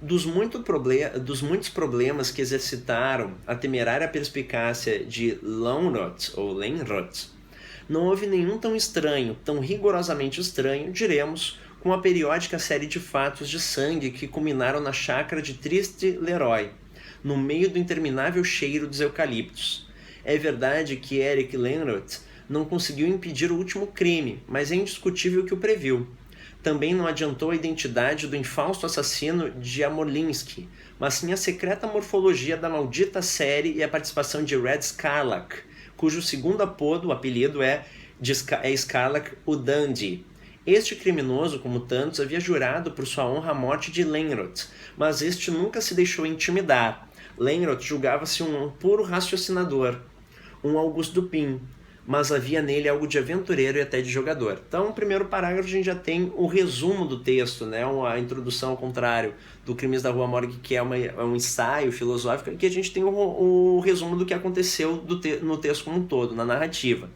Dos muitos problemas que exercitaram a temerária perspicácia de Lönnrot, ou Lönnrot, não houve nenhum tão estranho, tão rigorosamente estranho, diremos, com a periódica série de fatos de sangue que culminaram na chácara de Triste Leroy, no meio do interminável cheiro dos eucaliptos. É verdade que Eric Lönnrot não conseguiu impedir o último crime, mas é indiscutível que o previu. Também não adiantou a identidade do infausto assassino de Amolinsky, mas sim a secreta morfologia da maldita série e a participação de Red Scarlett, cujo segundo apelido é Scarlett o Dandy. Este criminoso, como tantos, havia jurado por sua honra a morte de Lönnrot, mas este nunca se deixou intimidar. Lönnrot julgava-se um puro raciocinador, um Auguste Dupin, mas havia nele algo de aventureiro e até de jogador. Então, no primeiro parágrafo, a gente já tem o resumo do texto, né? A introdução, ao contrário do Crimes da Rua Morgue, que é um ensaio filosófico, que a gente tem o resumo do que aconteceu no texto como um todo, na narrativa.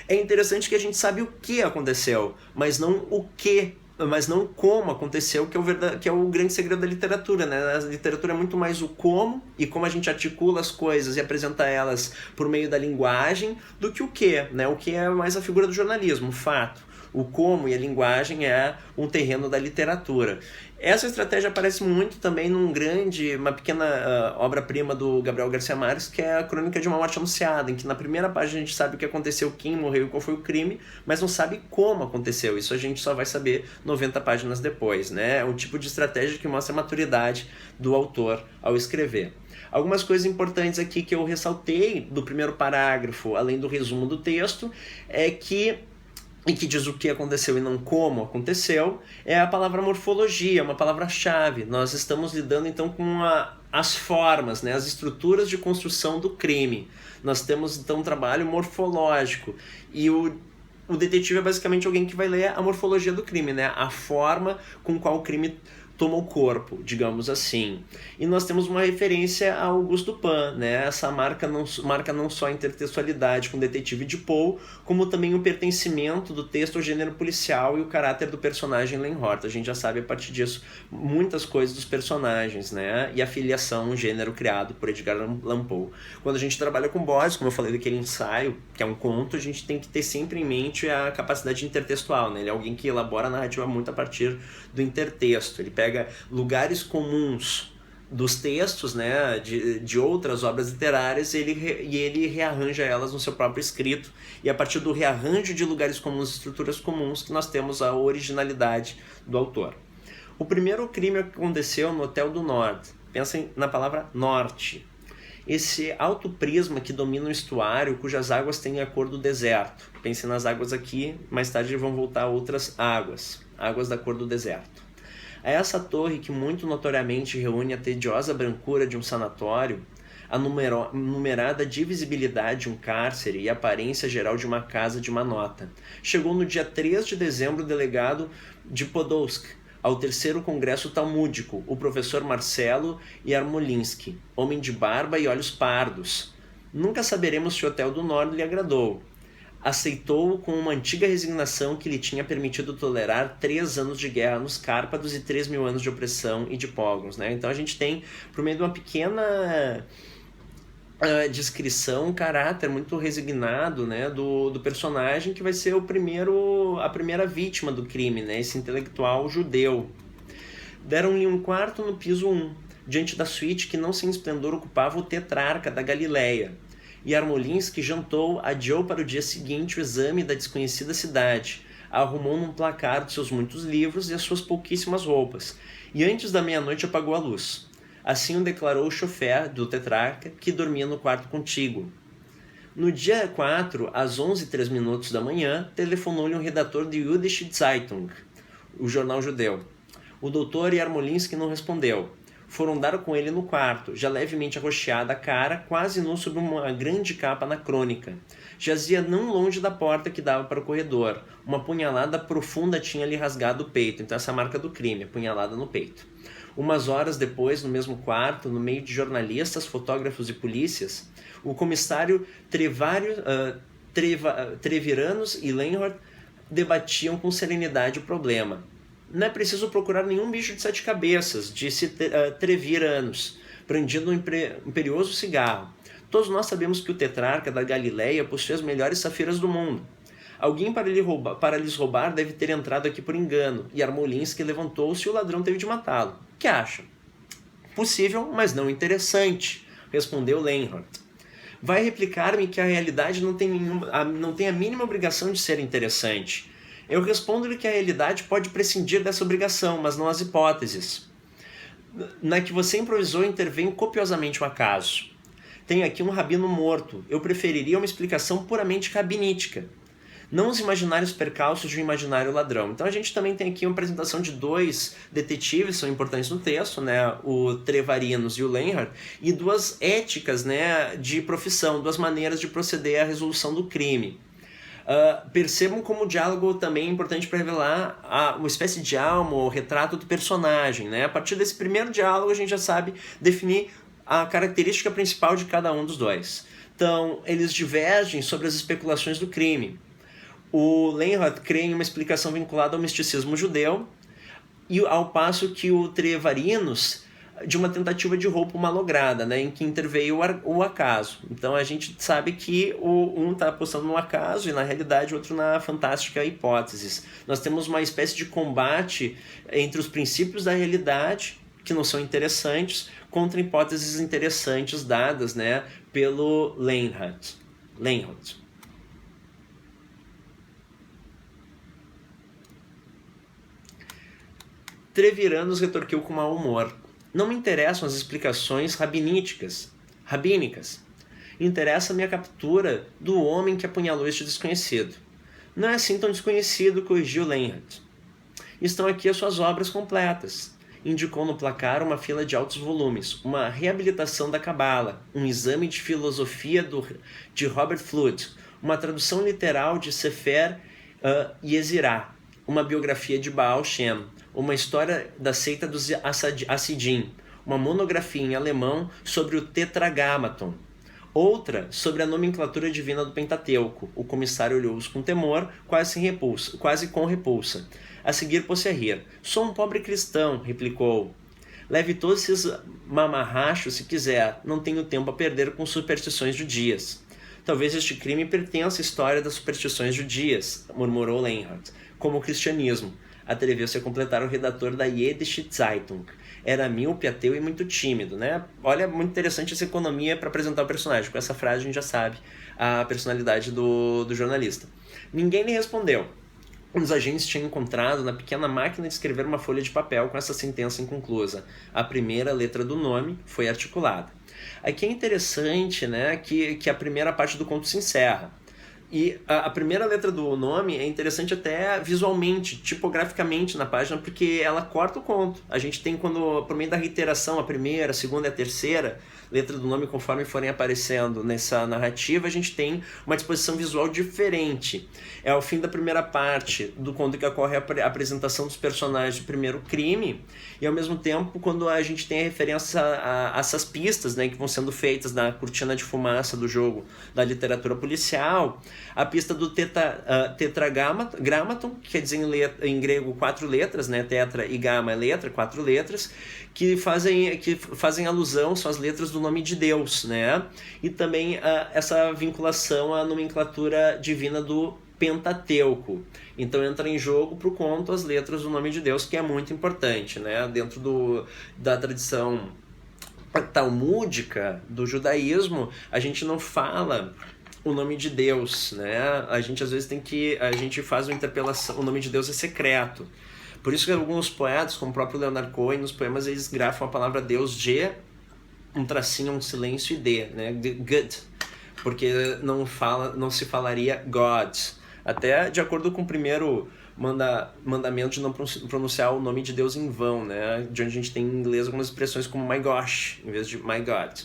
É interessante que a gente sabe o que aconteceu, mas não o que, mas não como aconteceu, que é o grande segredo da literatura, né? A literatura é muito mais o como e como a gente articula as coisas e apresenta elas por meio da linguagem do que o que, né? O que é mais a figura do jornalismo, o fato. O como e a linguagem é um terreno da literatura. Essa estratégia aparece muito também uma pequena obra-prima do Gabriel Garcia Marques, que é a Crônica de uma Morte Anunciada, em que na primeira página a gente sabe o que aconteceu, quem morreu e qual foi o crime, mas não sabe como aconteceu. Isso a gente só vai saber 90 páginas depois, né? É um tipo de estratégia que mostra a maturidade do autor ao escrever. Algumas coisas importantes aqui que eu ressaltei do primeiro parágrafo, além do resumo do texto, é que diz o que aconteceu e não como aconteceu, é a palavra morfologia, uma palavra-chave. Nós estamos lidando então com as formas, né, as estruturas de construção do crime. Nós temos então um trabalho morfológico, e o detetive é basicamente alguém que vai ler a morfologia do crime, né, a forma com qual o crime toma o corpo, digamos assim. E nós temos uma referência a Auguste Dupin, né? Essa marca não só a intertextualidade com o detetive de Poe, como também o pertencimento do texto ao gênero policial e o caráter do personagem Lönnrot. A gente já sabe a partir disso muitas coisas dos personagens, né? E a filiação, um gênero criado por Edgar Allan Poe. Quando a gente trabalha com Borges, como eu falei daquele ensaio, que é um conto, a gente tem que ter sempre em mente a capacidade intertextual, né? Ele é alguém que elabora a narrativa muito a partir do intertexto. Ele pega lugares comuns dos textos, né, de outras obras literárias, e ele rearranja elas no seu próprio escrito, e a partir do rearranjo de lugares comuns, estruturas comuns, que nós temos a originalidade do autor. O primeiro crime aconteceu no Hotel do Nord. Pensem na palavra norte. Esse alto prisma que domina o estuário, cujas águas têm a cor do deserto. Pensem nas águas aqui, mais tarde vão voltar outras águas da cor do deserto. A essa torre, que muito notoriamente reúne a tediosa brancura de um sanatório, a numerada divisibilidade de um cárcere e a aparência geral de uma casa de uma nota, chegou no dia 3 de dezembro o delegado de Podolsk ao terceiro congresso talmúdico, o professor Marcelo Yarmolinsky, homem de barba e olhos pardos. Nunca saberemos se o Hotel do Norte lhe agradou. aceitou com uma antiga resignação que lhe tinha permitido tolerar 3 anos de guerra nos Cárpatos e 3.000 anos de opressão e de pogroms, né? Então a gente tem, por meio de uma pequena descrição, um caráter muito resignado, né, do personagem, que vai ser a primeira vítima do crime, né, esse intelectual judeu. Deram-lhe um quarto no piso 1, diante da suíte que não sem esplendor ocupava o tetrarca da Galileia. E Armolinsky jantou, adiou para o dia seguinte o exame da desconhecida cidade, a arrumou num placar de seus muitos livros e as suas pouquíssimas roupas, e antes da meia-noite apagou a luz. Assim o declarou o chofer do tetrarca, que dormia no quarto contíguo. No dia 4, às 11h03 da manhã, telefonou-lhe um redator de Jüdische Zeitung, o jornal judeu. O doutor Yarmolinsky não respondeu. Foram dar com ele no quarto, já levemente arroxeada a cara, quase nu sob uma grande capa anacrônica. Jazia não longe da porta que dava para o corredor. Uma punhalada profunda tinha-lhe rasgado o peito. Então essa é a marca do crime, a punhalada no peito. Umas horas depois, no mesmo quarto, no meio de jornalistas, fotógrafos e polícias, o comissário Treviranos e Lenhart debatiam com serenidade o problema. Não é preciso procurar nenhum bicho de 7 cabeças, disse Treviranos, brandindo um imperioso cigarro. Todos nós sabemos que o tetrarca da Galileia possui as melhores safiras do mundo. Alguém para lhes roubar deve ter entrado aqui por engano, e Armolinsky levantou-se e o ladrão teve de matá-lo. O que acha? Possível, mas não interessante, respondeu Lenhart. Vai replicar-me que a realidade não tem a mínima obrigação de ser interessante. Eu respondo-lhe que a realidade pode prescindir dessa obrigação, mas não as hipóteses. Na que você improvisou intervém copiosamente o acaso. Tenho aqui um rabino morto. Eu preferiria uma explicação puramente rabinítica. Não os imaginários percalços de um imaginário ladrão. Então a gente também tem aqui uma apresentação de 2 detetives, são importantes no texto, né? O Trevarinos e o Lenhart, e 2 éticas, né, de profissão, 2 maneiras de proceder à resolução do crime. Percebam como o diálogo também é importante para revelar uma espécie de alma, o retrato do personagem, né? A partir desse primeiro diálogo a gente já sabe definir a característica principal de cada um dos 2. Então, eles divergem sobre as especulações do crime. O Lenhart crê em uma explicação vinculada ao misticismo judeu, e ao passo que o Trevarinos de uma tentativa de roubo malograda, né, em que interveio o acaso. Então a gente sabe que um está apostando no acaso e na realidade o outro na fantástica hipótese. Nós temos uma espécie de combate entre os princípios da realidade, que não são interessantes, contra hipóteses interessantes dadas, né, pelo Lenhart. Treviranos retorquiu com mau humor. Não me interessam as explicações rabínicas. Interessa-me a captura do homem que apunhalou este desconhecido. Não é assim tão desconhecido, corrigiu Lenhart. Estão aqui as suas obras completas. Indicou no placar uma fila de altos volumes, uma reabilitação da Cabala, um exame de filosofia de Robert Flood, uma tradução literal de Sefer Yezirah, uma biografia de Baal Shem, uma história da seita dos Hassidim, uma monografia em alemão sobre o Tetragrammaton, outra sobre a nomenclatura divina do Pentateuco. O comissário olhou-os com temor, quase com repulsa. A seguir pôs-se a rir. Sou um pobre cristão, replicou. Leve todos esses mamarrachos se quiser, não tenho tempo a perder com superstições judias. Talvez este crime pertença à história das superstições judias, murmurou Lenhart, como o cristianismo. Atreveu-se a completar o redator da Jüdische Zeitung. Era míope, ateu e muito tímido, né? Olha, muito interessante essa economia para apresentar o personagem. Com essa frase a gente já sabe a personalidade do jornalista. Ninguém lhe respondeu. Os agentes tinham encontrado na pequena máquina de escrever uma folha de papel com essa sentença inconclusa. A primeira letra do nome foi articulada. Aqui é interessante, né, que a primeira parte do conto se encerra. E a primeira letra do nome é interessante até visualmente, tipograficamente na página, porque ela corta o conto. A gente tem, por meio da reiteração, a primeira, a segunda e a terceira letra do nome, conforme forem aparecendo nessa narrativa, a gente tem uma disposição visual diferente. É ao fim da primeira parte do conto que ocorre a apresentação dos personagens do primeiro crime, e ao mesmo tempo quando a gente tem a referência a essas pistas, né, que vão sendo feitas na cortina de fumaça do jogo da literatura policial, A pista do tetragrammaton, que quer dizer em grego 4 letras, né? Tetra e gamma é letra, 4 letras, que fazem alusão, são as letras do nome de Deus, né? E também essa vinculação à nomenclatura divina do Pentateuco. Então entra em jogo para o conto as letras do nome de Deus, que é muito importante, né? Dentro da tradição talmúdica do judaísmo, a gente não fala o nome de Deus, né? A gente às vezes a gente faz uma interpelação, o nome de Deus é secreto. Por isso que alguns poetas, como o próprio Leonard Cohen, nos poemas eles grafam a palavra Deus de um tracinho, um silêncio e D, né? Good, porque não se falaria God. Até de acordo com o primeiro mandamento de não pronunciar o nome de Deus em vão, né? De onde a gente tem em inglês algumas expressões como my gosh, em vez de my God.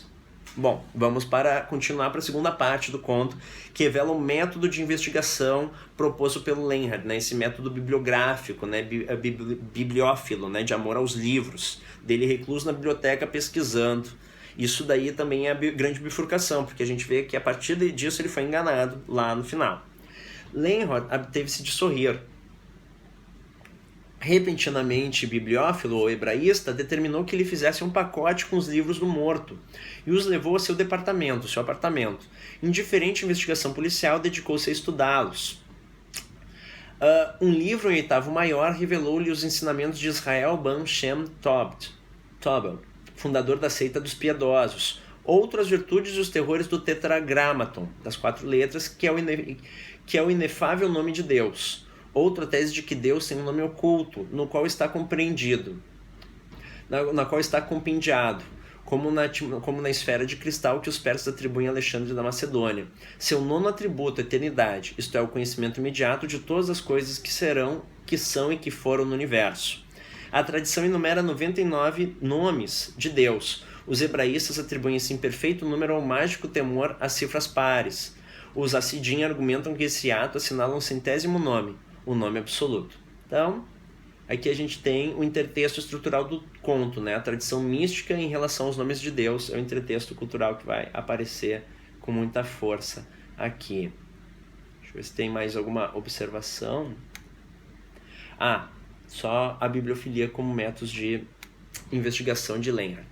Bom, vamos continuar para a segunda parte do conto, que revela o método de investigação proposto pelo Leonhard, né? Esse método bibliográfico, né? Bibliófilo, né? De amor aos livros, dele recluso na biblioteca pesquisando. Isso daí também é a grande bifurcação, porque a gente vê que a partir disso ele foi enganado lá no final. Leonhard absteve-se de sorrir. Repentinamente, bibliófilo ou hebraísta determinou que ele fizesse um pacote com os livros do morto e os levou a seu apartamento. Indiferente à investigação policial, dedicou-se a estudá-los. Um livro em oitavo maior revelou-lhe os ensinamentos de Israel Ban Shem Tobel, fundador da seita dos piedosos, outras virtudes e os terrores do tetragrammaton, das 4 letras, que é o inefável nome de Deus. Outra tese de que Deus tem um nome oculto, no qual está compreendido, na qual está compendiado, como na esfera de cristal que os persas atribuem a Alexandre da Macedônia. Seu nono atributo, eternidade, isto é, o conhecimento imediato de todas as coisas que são e que foram no universo. A tradição enumera 99 nomes de Deus. Os hebraístas atribuem esse imperfeito número ao mágico temor às cifras pares. Os Hassidim argumentam que esse ato assinala um 100º nome, o nome absoluto. Então, aqui a gente tem o intertexto estrutural do conto, né? A tradição mística em relação aos nomes de Deus é o intertexto cultural que vai aparecer com muita força aqui. Deixa eu ver se tem mais alguma observação. Só a bibliofilia como métodos de investigação de Leonhard.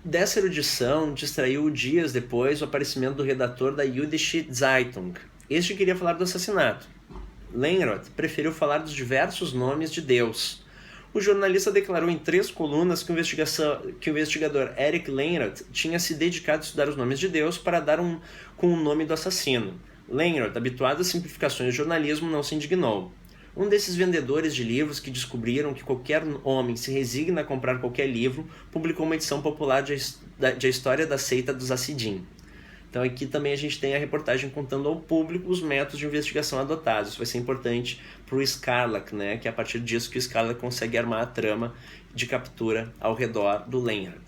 Dessa erudição distraiu dias depois o aparecimento do redator da Jüdische Zeitung. Este queria falar do assassinato. Leonhard preferiu falar dos diversos nomes de Deus. O jornalista declarou em 3 colunas que o investigador Eric Leonhard tinha se dedicado a estudar os nomes de Deus para dar com o nome do assassino. Leonhard, habituado às simplificações do jornalismo, não se indignou. Um desses vendedores de livros que descobriram que qualquer homem se resigna a comprar qualquer livro, publicou uma edição popular de A História da Seita dos Hassidim. Então aqui também a gente tem a reportagem contando ao público os métodos de investigação adotados. Isso vai ser importante para o Scarlac, né? Que é a partir disso que o Scarlac consegue armar a trama de captura ao redor do Leonhard.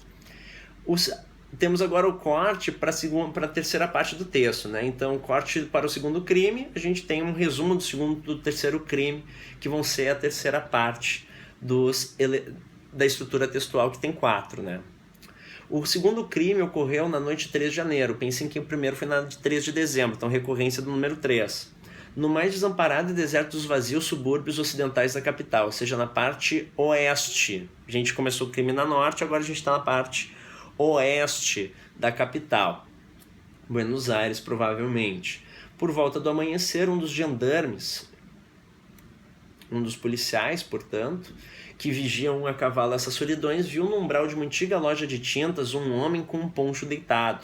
Temos agora o corte para a terceira parte do texto, né? Então, corte para o segundo crime, a gente tem um resumo do terceiro crime, que vão ser a terceira parte da estrutura textual, que tem 4, né? O segundo crime ocorreu na noite de 3 de janeiro. Pensem que o primeiro foi na de 3 de dezembro, então recorrência do número 3. No mais desamparado e deserto dos vazios subúrbios ocidentais da capital, ou seja, na parte oeste. A gente começou o crime na norte, agora a gente está na parte oeste da capital, Buenos Aires, provavelmente. Por volta do amanhecer, um dos gendarmes, um dos policiais, portanto, que vigiam a cavalo essas solidões, viu no umbral de uma antiga loja de tintas um homem com um poncho deitado.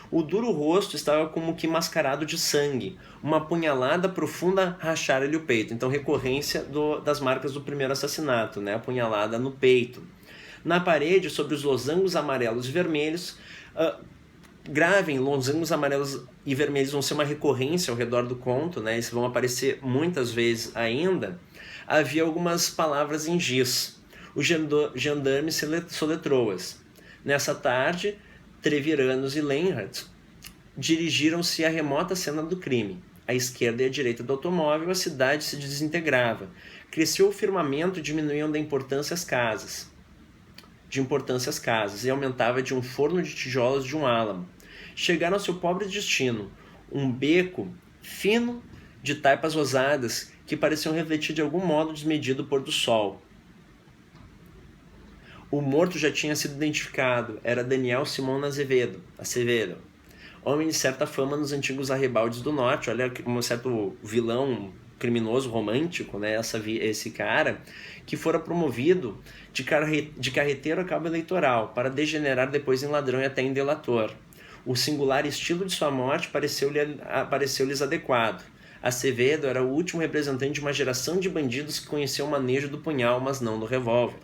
O duro rosto estava como que mascarado de sangue. Uma punhalada profunda rachara-lhe o peito. Então, recorrência das marcas do primeiro assassinato, né? A punhalada no peito. Na parede, sobre os losangos amarelos e vermelhos, gravem, losangos amarelos e vermelhos vão ser uma recorrência ao redor do conto, né? Eles vão aparecer muitas vezes ainda. Havia algumas palavras em giz. O gendarme soletrou-as. Nessa tarde, Treviranos e Leonhard dirigiram-se à remota cena do crime. À esquerda e à direita do automóvel, a cidade se desintegrava. Cresceu o firmamento e diminuíam de importância as casas, e aumentava de um forno de tijolos de um álamo. chegaram ao seu pobre destino, um beco fino de taipas rosadas que pareciam refletir de algum modo desmedido o pôr do sol. O morto já tinha sido identificado, era Daniel Simão Acevedo, homem de certa fama nos antigos arrabaldes do norte. Olha, um certo vilão criminoso romântico, né? Esse cara, que fora promovido de carreteiro a cabo eleitoral, para degenerar depois em ladrão e até em delator. O singular estilo de sua morte pareceu-lhes adequado. Acevedo era o último representante de uma geração de bandidos que conheceu o manejo do punhal, mas não do revólver.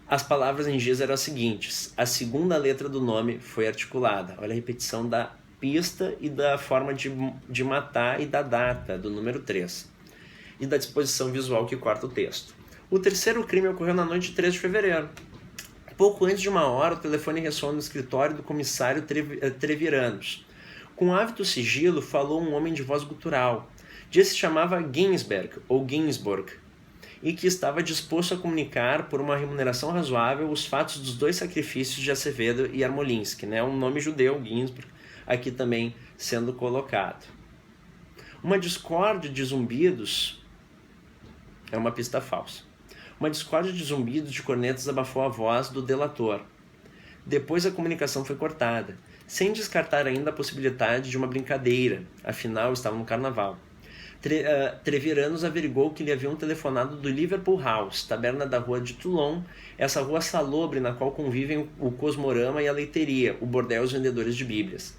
As palavras em giz eram as seguintes. A segunda letra do nome foi articulada. Olha a repetição da pista e da forma de matar e da data, do número 3. E da disposição visual que corta o texto. O terceiro crime ocorreu na noite de 3 de fevereiro. Pouco antes de 1 hora, o telefone ressoou no escritório do comissário Treviranos. Com hábito sigilo, falou um homem de voz gutural. Disse que se chamava Ginsberg, ou Ginsburg, e que estava disposto a comunicar, por uma remuneração razoável, os fatos dos 2 sacrifícios de Acevedo e Armolinsky, né? Um nome judeu, Ginsburg, aqui também sendo colocado. Uma discórdia de zumbidos é uma pista falsa. Uma discórdia de zumbidos de cornetas abafou a voz do delator. Depois a comunicação foi cortada, sem descartar ainda a possibilidade de uma brincadeira, afinal estava no carnaval. Treviranos averigou que lhe haviam telefonado do Liverpool House, taberna da rua de Toulon, essa rua salobre na qual convivem o Cosmorama e a leiteria, o bordel e os vendedores de bíblias.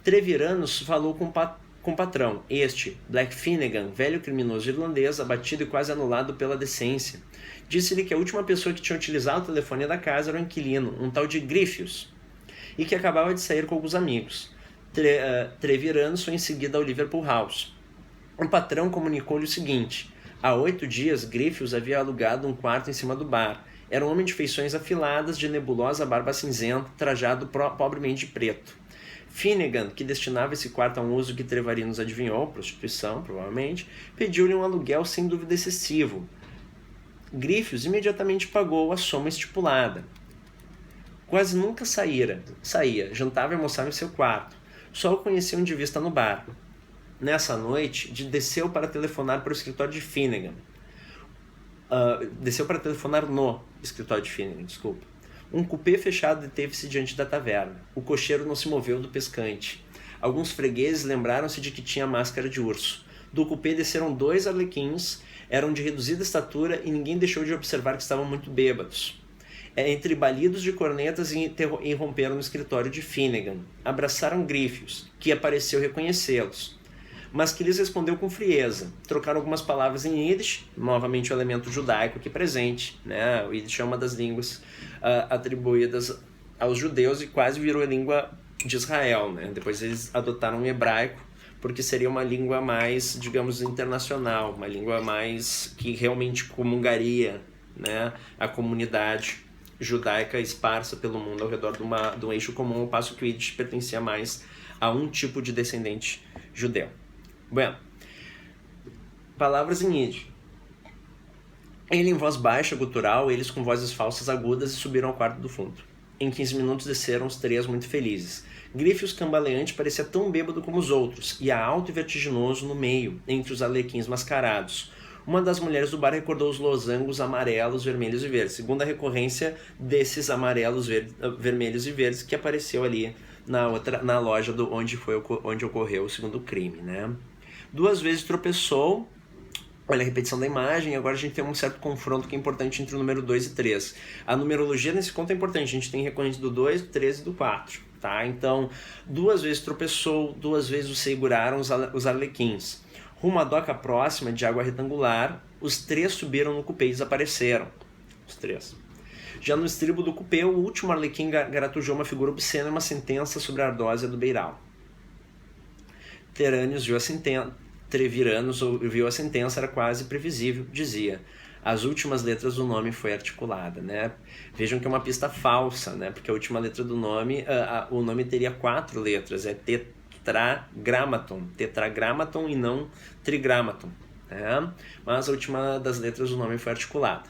Treviranos falou com o patrão, Black Finnegan, velho criminoso irlandês, abatido e quase anulado pela decência. Disse-lhe que a última pessoa que tinha utilizado o telefone da casa era o inquilino, um tal de Griffius, e que acabava de sair com alguns amigos. Treviranos foi em seguida ao Liverpool House. O patrão comunicou-lhe o seguinte: há 8 dias, Griffius havia alugado um quarto em cima do bar. Era um homem de feições afiladas, de nebulosa barba cinzenta, trajado pobremente de preto. Finnegan, que destinava esse quarto a um uso que Treviranos adivinhou, prostituição, provavelmente, pediu-lhe um aluguel sem dúvida excessivo. Griffius imediatamente pagou a soma estipulada. Quase nunca saía, jantava e almoçava em seu quarto. Só o conheciam de vista no bar. Nessa noite, desceu para telefonar para o escritório de Finnegan. Desceu para telefonar no escritório de Finnegan, desculpa. Um cupê fechado deteve-se diante da taverna. O cocheiro não se moveu do pescante. Alguns fregueses lembraram-se de que tinha máscara de urso. Do cupê desceram 2 arlequins, eram de reduzida estatura e ninguém deixou de observar que estavam muito bêbados. Entre balidos de cornetas irromperam no escritório de Finnegan. Abraçaram Griffius, que pareceu reconhecê-los, mas que lhes respondeu com frieza. Trocaram algumas palavras em Yiddish, novamente o elemento judaico aqui presente, né? O Yiddish é uma das línguas atribuídas aos judeus e quase virou a língua de Israel, né? Depois eles adotaram o hebraico, porque seria uma língua mais, digamos, internacional, uma língua mais que realmente comungaria, né, a comunidade judaica esparsa pelo mundo ao redor de um eixo comum, ao passo que o Yiddish pertencia mais a um tipo de descendente judeu. Bueno, palavras em Yiddish. Ele em voz baixa, gutural, eles com vozes falsas agudas, e subiram ao quarto do fundo. Em 15 minutos desceram os 3 muito felizes. Griffius cambaleante parecia tão bêbado como os outros, e alto e vertiginoso no meio, entre os arlequins mascarados. Uma das mulheres do bar recordou os losangos amarelos, vermelhos e verdes, segundo a recorrência desses amarelos, vermelhos e verdes que apareceu ali na loja onde ocorreu o segundo crime, né? 2 vezes tropeçou. Olha a repetição da imagem. Agora a gente tem um certo confronto que é importante entre o número 2 e 3. A numerologia nesse conto é importante. A gente tem recorrente do 2, do 3 e do 4. Tá? Então, 2 vezes tropeçou, 2 vezes o seguraram os arlequins. Rumo à doca próxima, de água retangular, os 3 subiram no cupê e desapareceram. Os 3. Já no estribo do cupê, o último arlequim garatujou uma figura obscena e uma sentença sobre a ardósia do beiral. Treviranos viu a sentença, era quase previsível, dizia: as últimas letras do nome foi articulada, né? Vejam que é uma pista falsa, né? Porque a última letra do nome, o nome teria 4 letras, é tetragrammaton e não trigrammaton, né? Mas a última das letras do nome foi articulada.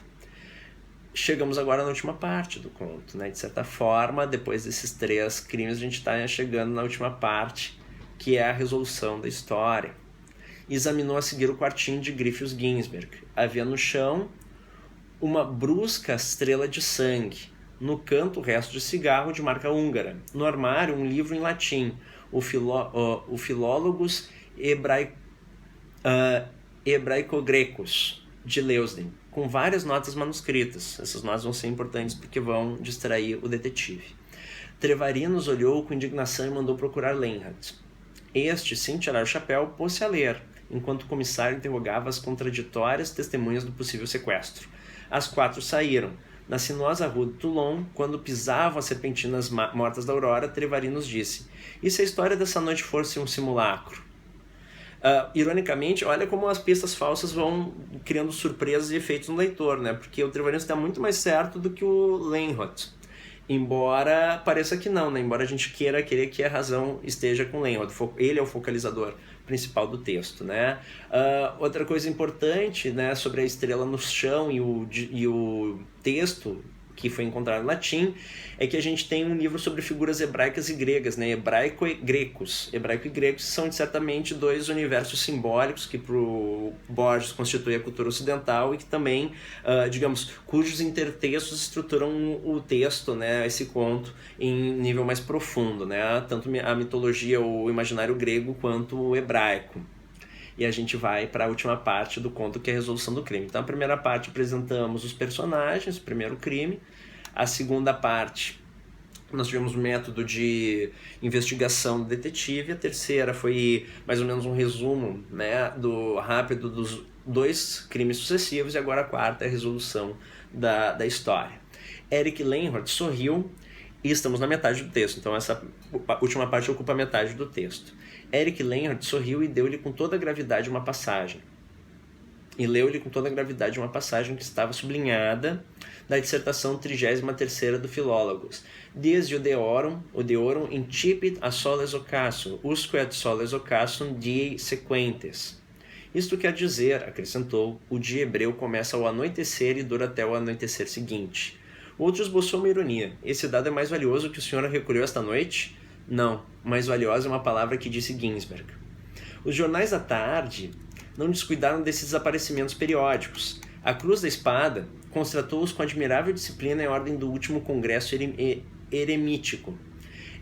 chegamos agora na última parte do conto, né? De certa forma, depois desses 3 crimes, a gente está chegando na última parte, que é a resolução da história. Examinou a seguir o quartinho de Griffiths Ginsberg. Havia no chão uma brusca estrela de sangue. No canto, o resto de cigarro de marca húngara. No armário, um livro em latim, o Philologus Hebraico-Grecus, de Leusden, com várias notas manuscritas. Essas notas vão ser importantes porque vão distrair o detetive. Trevarinos olhou com indignação e mandou procurar Lenhardt. Este, sem tirar o chapéu, pôs-se a ler, enquanto o comissário interrogava as contraditórias testemunhas do possível sequestro. As 4 saíram. Na sinuosa rua de Toulon, quando pisavam as serpentinas mortas da aurora, Trevarinos disse: "E se a história dessa noite fosse um simulacro?" Ironicamente, olha como as pistas falsas vão criando surpresas e efeitos no leitor, né? Porque o Trevarinos está muito mais certo do que o Lenhardt. Embora pareça que não, né? Embora a gente querer que a razão esteja com o Lenhardt. Ele é o focalizador principal do texto, né? Outra coisa importante, né, sobre a estrela no chão e o texto que foi encontrado em latim, é que a gente tem um livro sobre figuras hebraicas e gregas, né? Hebraico e grecos. Hebraico e grecos são certamente 2 universos simbólicos que para o Borges constituem a cultura ocidental e que também, digamos, cujos intertextos estruturam o texto, né? Esse conto em nível mais profundo, né? Tanto a mitologia, o imaginário grego, quanto o hebraico. E a gente vai para a última parte do conto, que é a resolução do crime. Então, a primeira parte apresentamos os personagens, o primeiro crime. A segunda parte, nós tivemos um método de investigação do detetive. A terceira foi mais ou menos um resumo, né, rápido dos 2 crimes sucessivos. E agora a quarta é a resolução da história. Eric Lenhardt sorriu e estamos na metade do texto. Então, essa última parte ocupa metade do texto. Eric Lenhardt sorriu e deu-lhe com toda a gravidade uma passagem. E leu-lhe com toda a gravidade uma passagem que estava sublinhada da dissertação 33ª do Philologus. Dies Judeorum incipit a soles ocassum, usque ad soles ocassum diei sequentes. Isto quer dizer, acrescentou, o dia hebreu começa ao anoitecer e dura até o anoitecer seguinte. O outro esboçou uma ironia. Esse dado é mais valioso que o senhor recolheu esta noite? Não, mais valiosa é uma palavra que disse Ginsberg. Os jornais da tarde não descuidaram desses desaparecimentos periódicos. A Cruz da Espada constatou-os com admirável disciplina em ordem do último congresso eremítico.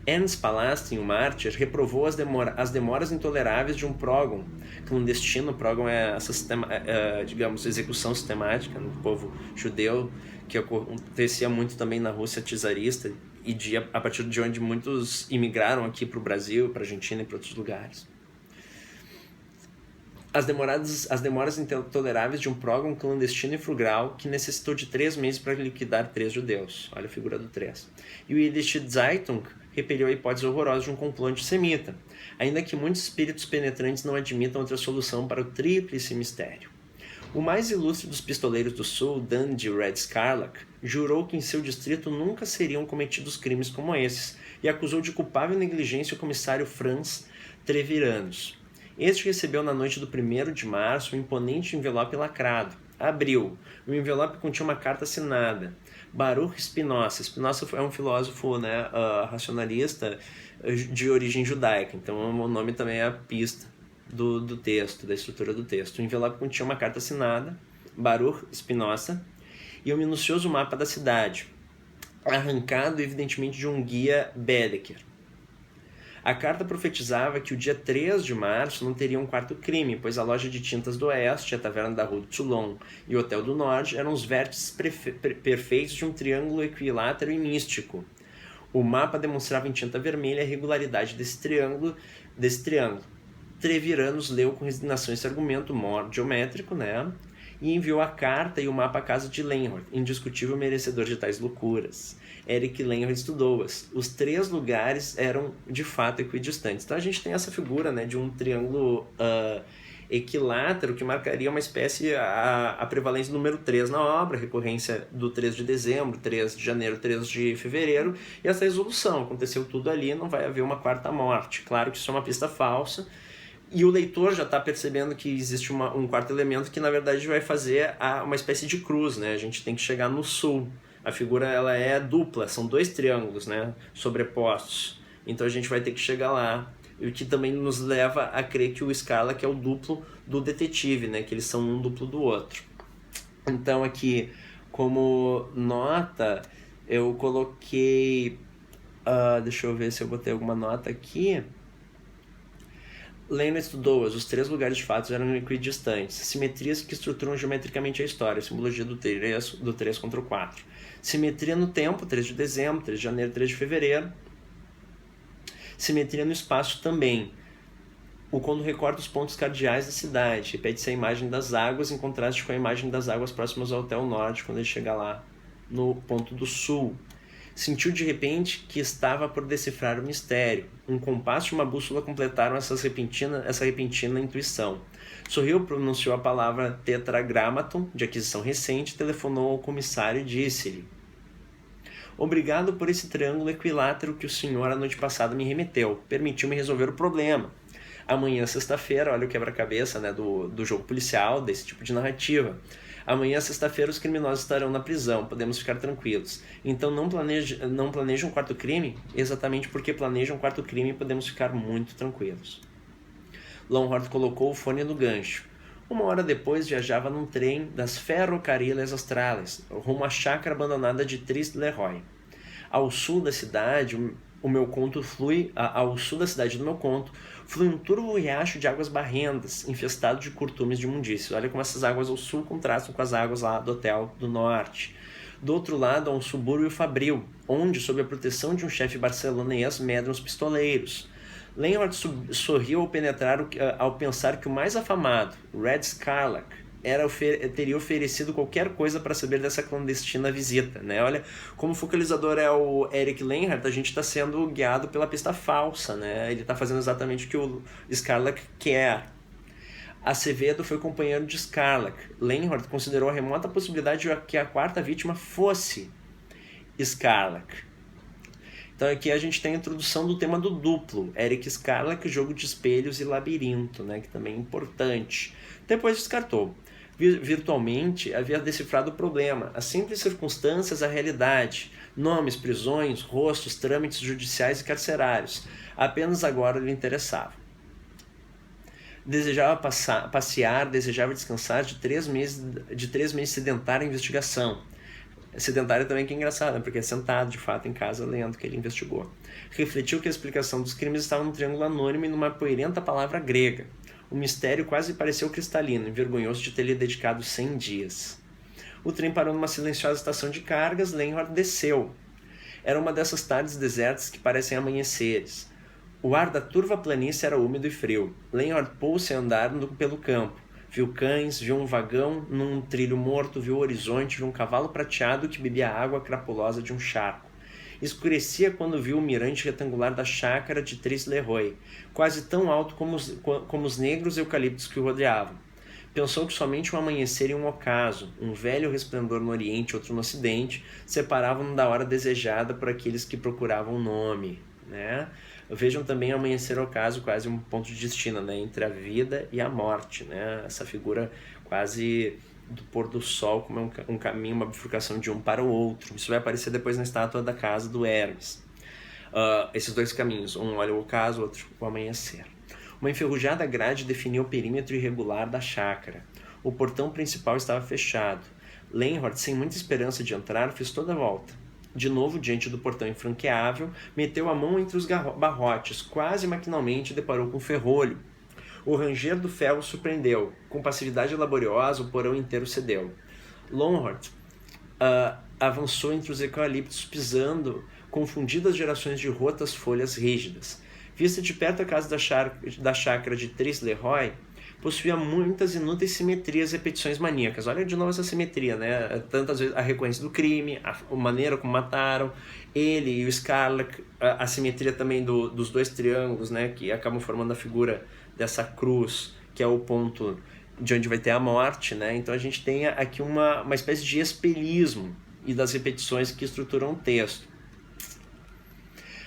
Ernst Palastrin, o mártir, reprovou as demoras intoleráveis de um prógon clandestino. Prógon é essa digamos, execução sistemática no povo judeu, que acontecia muito também na Rússia czarista e a partir de onde muitos imigraram aqui para o Brasil, para a Argentina e para outros lugares. As demoras intoleráveis de um prógon clandestino e frugal que necessitou de 3 meses para liquidar 3 judeus. Olha a figura do 3. E o Yiddish Zeitung repeliu a hipótese horrorosa de um complô antissemita, ainda que muitos espíritos penetrantes não admitam outra solução para o tríplice mistério. O mais ilustre dos pistoleiros do Sul, Dandy Red Scarlack, jurou que em seu distrito nunca seriam cometidos crimes como esses e acusou de culpável negligência o comissário Franz Treviranos. Este recebeu na noite do 1º de março um imponente envelope lacrado. Abriu. O envelope continha uma carta assinada. Baruch Spinoza. Spinoza é um filósofo, né, racionalista de origem judaica. Então o nome também é a pista do texto, da estrutura do texto. O envelope continha uma carta assinada, Baruch Spinoza, e um minucioso mapa da cidade, arrancado evidentemente de um guia Baedeker. A carta profetizava que o dia 3 de março não teria um quarto crime, pois a loja de tintas do Oeste, a taverna da Rua de Toulon e o Hotel do Norte eram os vértices perfeitos de um triângulo equilátero e místico. O mapa demonstrava em tinta vermelha a regularidade desse triângulo. Treviranos leu com resignação esse argumento geométrico, né? E enviou a carta e o mapa à casa de Lenhardt, indiscutível merecedor de tais loucuras. Eric Lenhardt estudou-as. Os 3 lugares eram, de fato, equidistantes. Então a gente tem essa figura, né, de um triângulo equilátero que marcaria uma espécie, a prevalência do número 3 na obra, recorrência do 3 de dezembro, 3 de janeiro, 3 de fevereiro, e essa resolução. Aconteceu tudo ali, não vai haver uma quarta morte. Claro que isso é uma pista falsa, E o leitor já está percebendo que existe um quarto elemento que, na verdade, vai fazer uma espécie de cruz, né? A gente tem que chegar no sul. A figura ela é dupla, são 2 triângulos, né, sobrepostos. Então a gente vai ter que chegar lá. O que também nos leva a crer que o Scarlett é o duplo do detetive, né? Que eles são um duplo do outro. Então aqui, como nota, eu coloquei... deixa eu ver se eu botei alguma nota aqui. Lane estudou-as. Os 3 lugares de fatos eram equidistantes. Simetrias que estruturam geometricamente a história. Simbologia do 3 contra o 4. Simetria no tempo, 3 de dezembro, 3 de janeiro, 3 de fevereiro. Simetria no espaço também. O quando recorta os pontos cardeais da cidade. Repete-se a imagem das águas em contraste com a imagem das águas próximas ao Hotel Norte, quando ele chega lá no ponto do sul. Sentiu de repente que estava por decifrar o mistério. Um compasso e uma bússola completaram essa repentina intuição. Sorriu, pronunciou a palavra tetragrammaton, de aquisição recente, telefonou ao comissário e disse-lhe: obrigado por esse triângulo equilátero que o senhor a noite passada me remeteu. Permitiu-me resolver o problema. Amanhã, sexta-feira, olha o quebra-cabeça, né, do jogo policial, desse tipo de narrativa. Amanhã, sexta-feira, os criminosos estarão na prisão, podemos ficar tranquilos. Então não planejam um quarto crime? Exatamente porque planejam um quarto crime, podemos ficar muito tranquilos. Longhorn colocou o fone no gancho. 1 hora depois viajava num trem das Ferrocarriles Australes, rumo à chácara abandonada de Trist-Leroy. Ao sul da cidade, ao sul da cidade do meu conto, flui um turvo riacho de águas barrendas, infestado de curtumes de imundícia. Olha como essas águas ao sul contrastam com as águas lá do Hotel do Norte. Do outro lado, há um subúrbio fabril, onde, sob a proteção de um chefe barcelonês, medram os pistoleiros. Leonard sorriu ao pensar que o mais afamado, Red Scarlett, teria oferecido qualquer coisa para saber dessa clandestina visita, né? Olha, como o focalizador é o Eric Leonhardt, a gente está sendo guiado pela pista falsa, né? Ele está fazendo exatamente o que o Scarlett quer. Acevedo foi companheiro de Scarlett. Leonhardt considerou a remota possibilidade de que a quarta vítima fosse Scarlett. Então aqui a gente tem a introdução do tema do duplo, Eric Scarlett, jogo de espelhos e labirinto, né? Que também é importante. Depois descartou. Virtualmente havia decifrado o problema, as simples circunstâncias, a realidade, nomes, prisões, rostos, trâmites judiciais e carcerários. Apenas agora lhe interessava. Desejava passear, desejava descansar de 3 meses sedentária investigação. Sedentária também que é engraçado, né? Porque é sentado de fato em casa lendo o que ele investigou. Refletiu que a explicação dos crimes estava num triângulo anônimo e numa poerenta palavra grega. O mistério quase pareceu cristalino, envergonhoso de ter lhe dedicado 100 dias. O trem parou numa silenciosa estação de cargas, Leonhardt desceu. Era uma dessas tardes desertas que parecem amanheceres. O ar da turva planície era úmido e frio. Leonhardt pôs-se a andar pelo campo. Viu cães, viu um vagão num trilho morto, viu o horizonte, viu um cavalo prateado que bebia a água crapulosa de um charco. Escurecia quando viu o mirante retangular da chácara de Trist-Leroy, quase tão alto como os negros eucaliptos que o rodeavam. Pensou que somente um amanhecer e um ocaso, um velho resplendor no oriente e outro no ocidente, separavam da hora desejada por aqueles que procuravam o nome, né? Vejam também amanhecer ao ocaso, quase um ponto de destino, né? Entre a vida e a morte, né? Essa figura quase do pôr do sol, como é um caminho, uma bifurcação de um para o outro. Isso vai aparecer depois na estátua da casa do Hermes. Esses 2 caminhos, um olha o ocaso, outro o amanhecer. Uma enferrujada grade definia o perímetro irregular da chácara. O portão principal estava fechado. Leonhardt, sem muita esperança de entrar, fez toda a volta. De novo, diante do portão infranqueável, meteu a mão entre os barrotes, quase maquinalmente deparou com o ferrolho. O ranger do ferro surpreendeu. Com passividade laboriosa, o porão inteiro cedeu. Longhorn avançou entre os eucaliptos, pisando confundidas gerações de rotas folhas rígidas. Vista de perto, a casa da chácara de Trist-Leroy possuía muitas inúteis simetrias e repetições maníacas. Olha de novo essa simetria, né? Tantas vezes a recorrência do crime, a maneira como mataram, ele e o Scarlett, a simetria também dos 2 triângulos, né? Que acabam formando a figura dessa cruz, que é o ponto de onde vai ter a morte, né? Então a gente tem aqui uma espécie de espelhismo e das repetições que estruturam o texto.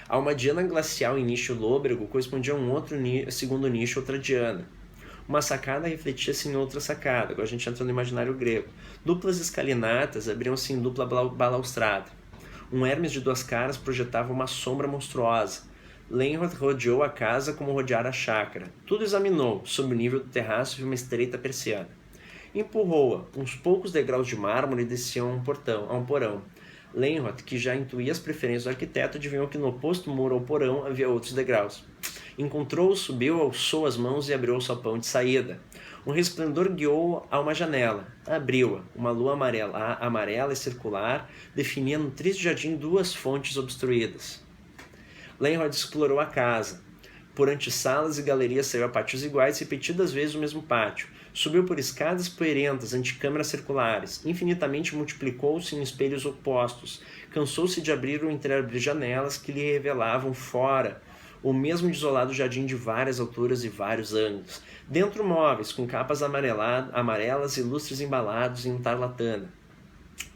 A uma diana glacial em nicho lôbrego correspondia a um outro segundo nicho, outra diana. Uma sacada refletia-se em outra sacada, agora a gente entra no imaginário grego. Duplas escalinatas abriam-se em dupla balaustrada. Um Hermes de duas caras projetava uma sombra monstruosa. Lenhard rodeou a casa como rodeara a chácara. Tudo examinou. Sob o nível do terraço viu uma estreita persiana. Empurrou-a. Uns poucos degraus de mármore desciam a um porão. Lenhard, que já intuía as preferências do arquiteto, adivinhou que no oposto muro ao porão havia outros degraus. Encontrou-o, subiu, alçou as mãos e abriu o sapão de saída. Um resplendor guiou-o a uma janela. Abriu-a. Uma lua amarela e circular definia no triste jardim duas fontes obstruídas. Lenhard explorou a casa. Por antesalas e galerias saiu a pátios iguais, repetidas vezes o mesmo pátio. Subiu por escadas poeirentas, antecâmaras circulares. Infinitamente multiplicou-se em espelhos opostos. Cansou-se de abrir ou entreabrir janelas que lhe revelavam fora o mesmo desolado jardim de várias alturas e vários ângulos. Dentro móveis, com capas amarelas e lustres embalados em tarlatana.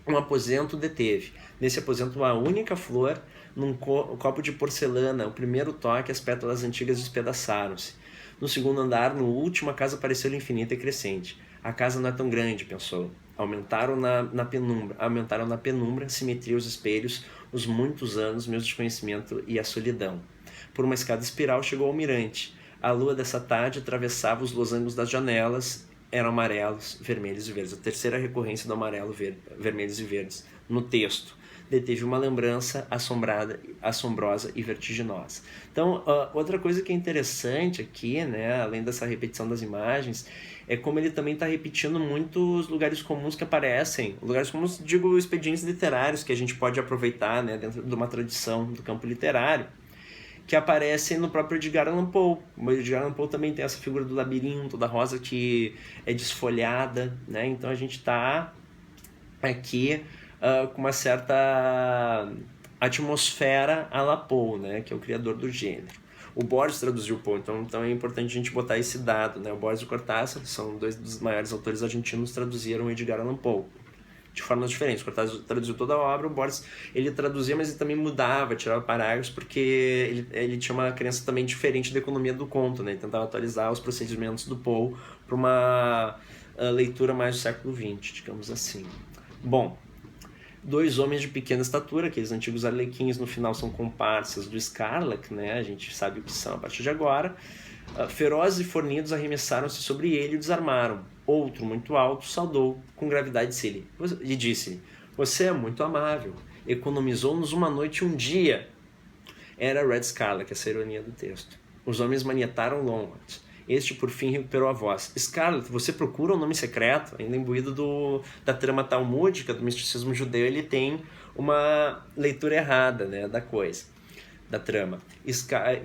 Um aposento deteve. Nesse aposento, uma única flor, num copo de porcelana. O primeiro toque, as pétalas antigas despedaçaram-se. No segundo andar, no último, a casa pareceu infinita e crescente. A casa não é tão grande, pensou. Aumentaram na penumbra, a simetria, os espelhos, os muitos anos, meu desconhecimento e a solidão. Por uma escada espiral chegou ao mirante. A lua dessa tarde atravessava os losangos das janelas. Eram amarelos, vermelhos e verdes. A terceira recorrência do amarelo, vermelhos e verdes no texto. Deteve uma lembrança assombrosa e vertiginosa. Então, outra coisa que é interessante aqui, né, além dessa repetição das imagens, é como ele também está repetindo muitos lugares comuns que aparecem. Lugares comuns, digo, expedientes literários que a gente pode aproveitar, né, dentro de uma tradição do campo literário, que aparecem no próprio Edgar Allan Poe. O Edgar Allan Poe também tem essa figura do labirinto, da rosa que é desfolhada, né? Então a gente está aqui com uma certa atmosfera à la Poe, né? Que é o criador do gênero. O Borges traduziu Poe, então é importante a gente botar esse dado, né? O Borges e o Cortázar, que são dois dos maiores autores argentinos, traduziram o Edgar Allan Poe de formas diferentes. O Cortázar traduziu toda a obra, o Borges ele traduzia, mas ele também mudava, tirava parágrafos, porque ele tinha uma crença também diferente da economia do conto, né? Ele tentava atualizar os procedimentos do Poe para uma leitura mais do século XX, digamos assim. Bom, dois homens de pequena estatura, aqueles antigos arlequins, no final são comparsas do Scarlett, né? A gente sabe o que são a partir de agora. Ferozes e fornidos arremessaram-se sobre ele e o desarmaram. Outro, muito alto, saudou com gravidade e disse: "Você é muito amável. Economizou-nos uma noite e um dia." Era Red Scarlett, essa é a ironia do texto. Os homens manietaram Longhorn. Este, por fim, recuperou a voz. "Scarlett, você procura um nome secreto?" Ainda imbuído da trama talmúdica, do misticismo judeu, ele tem uma leitura errada, né, da coisa, da trama.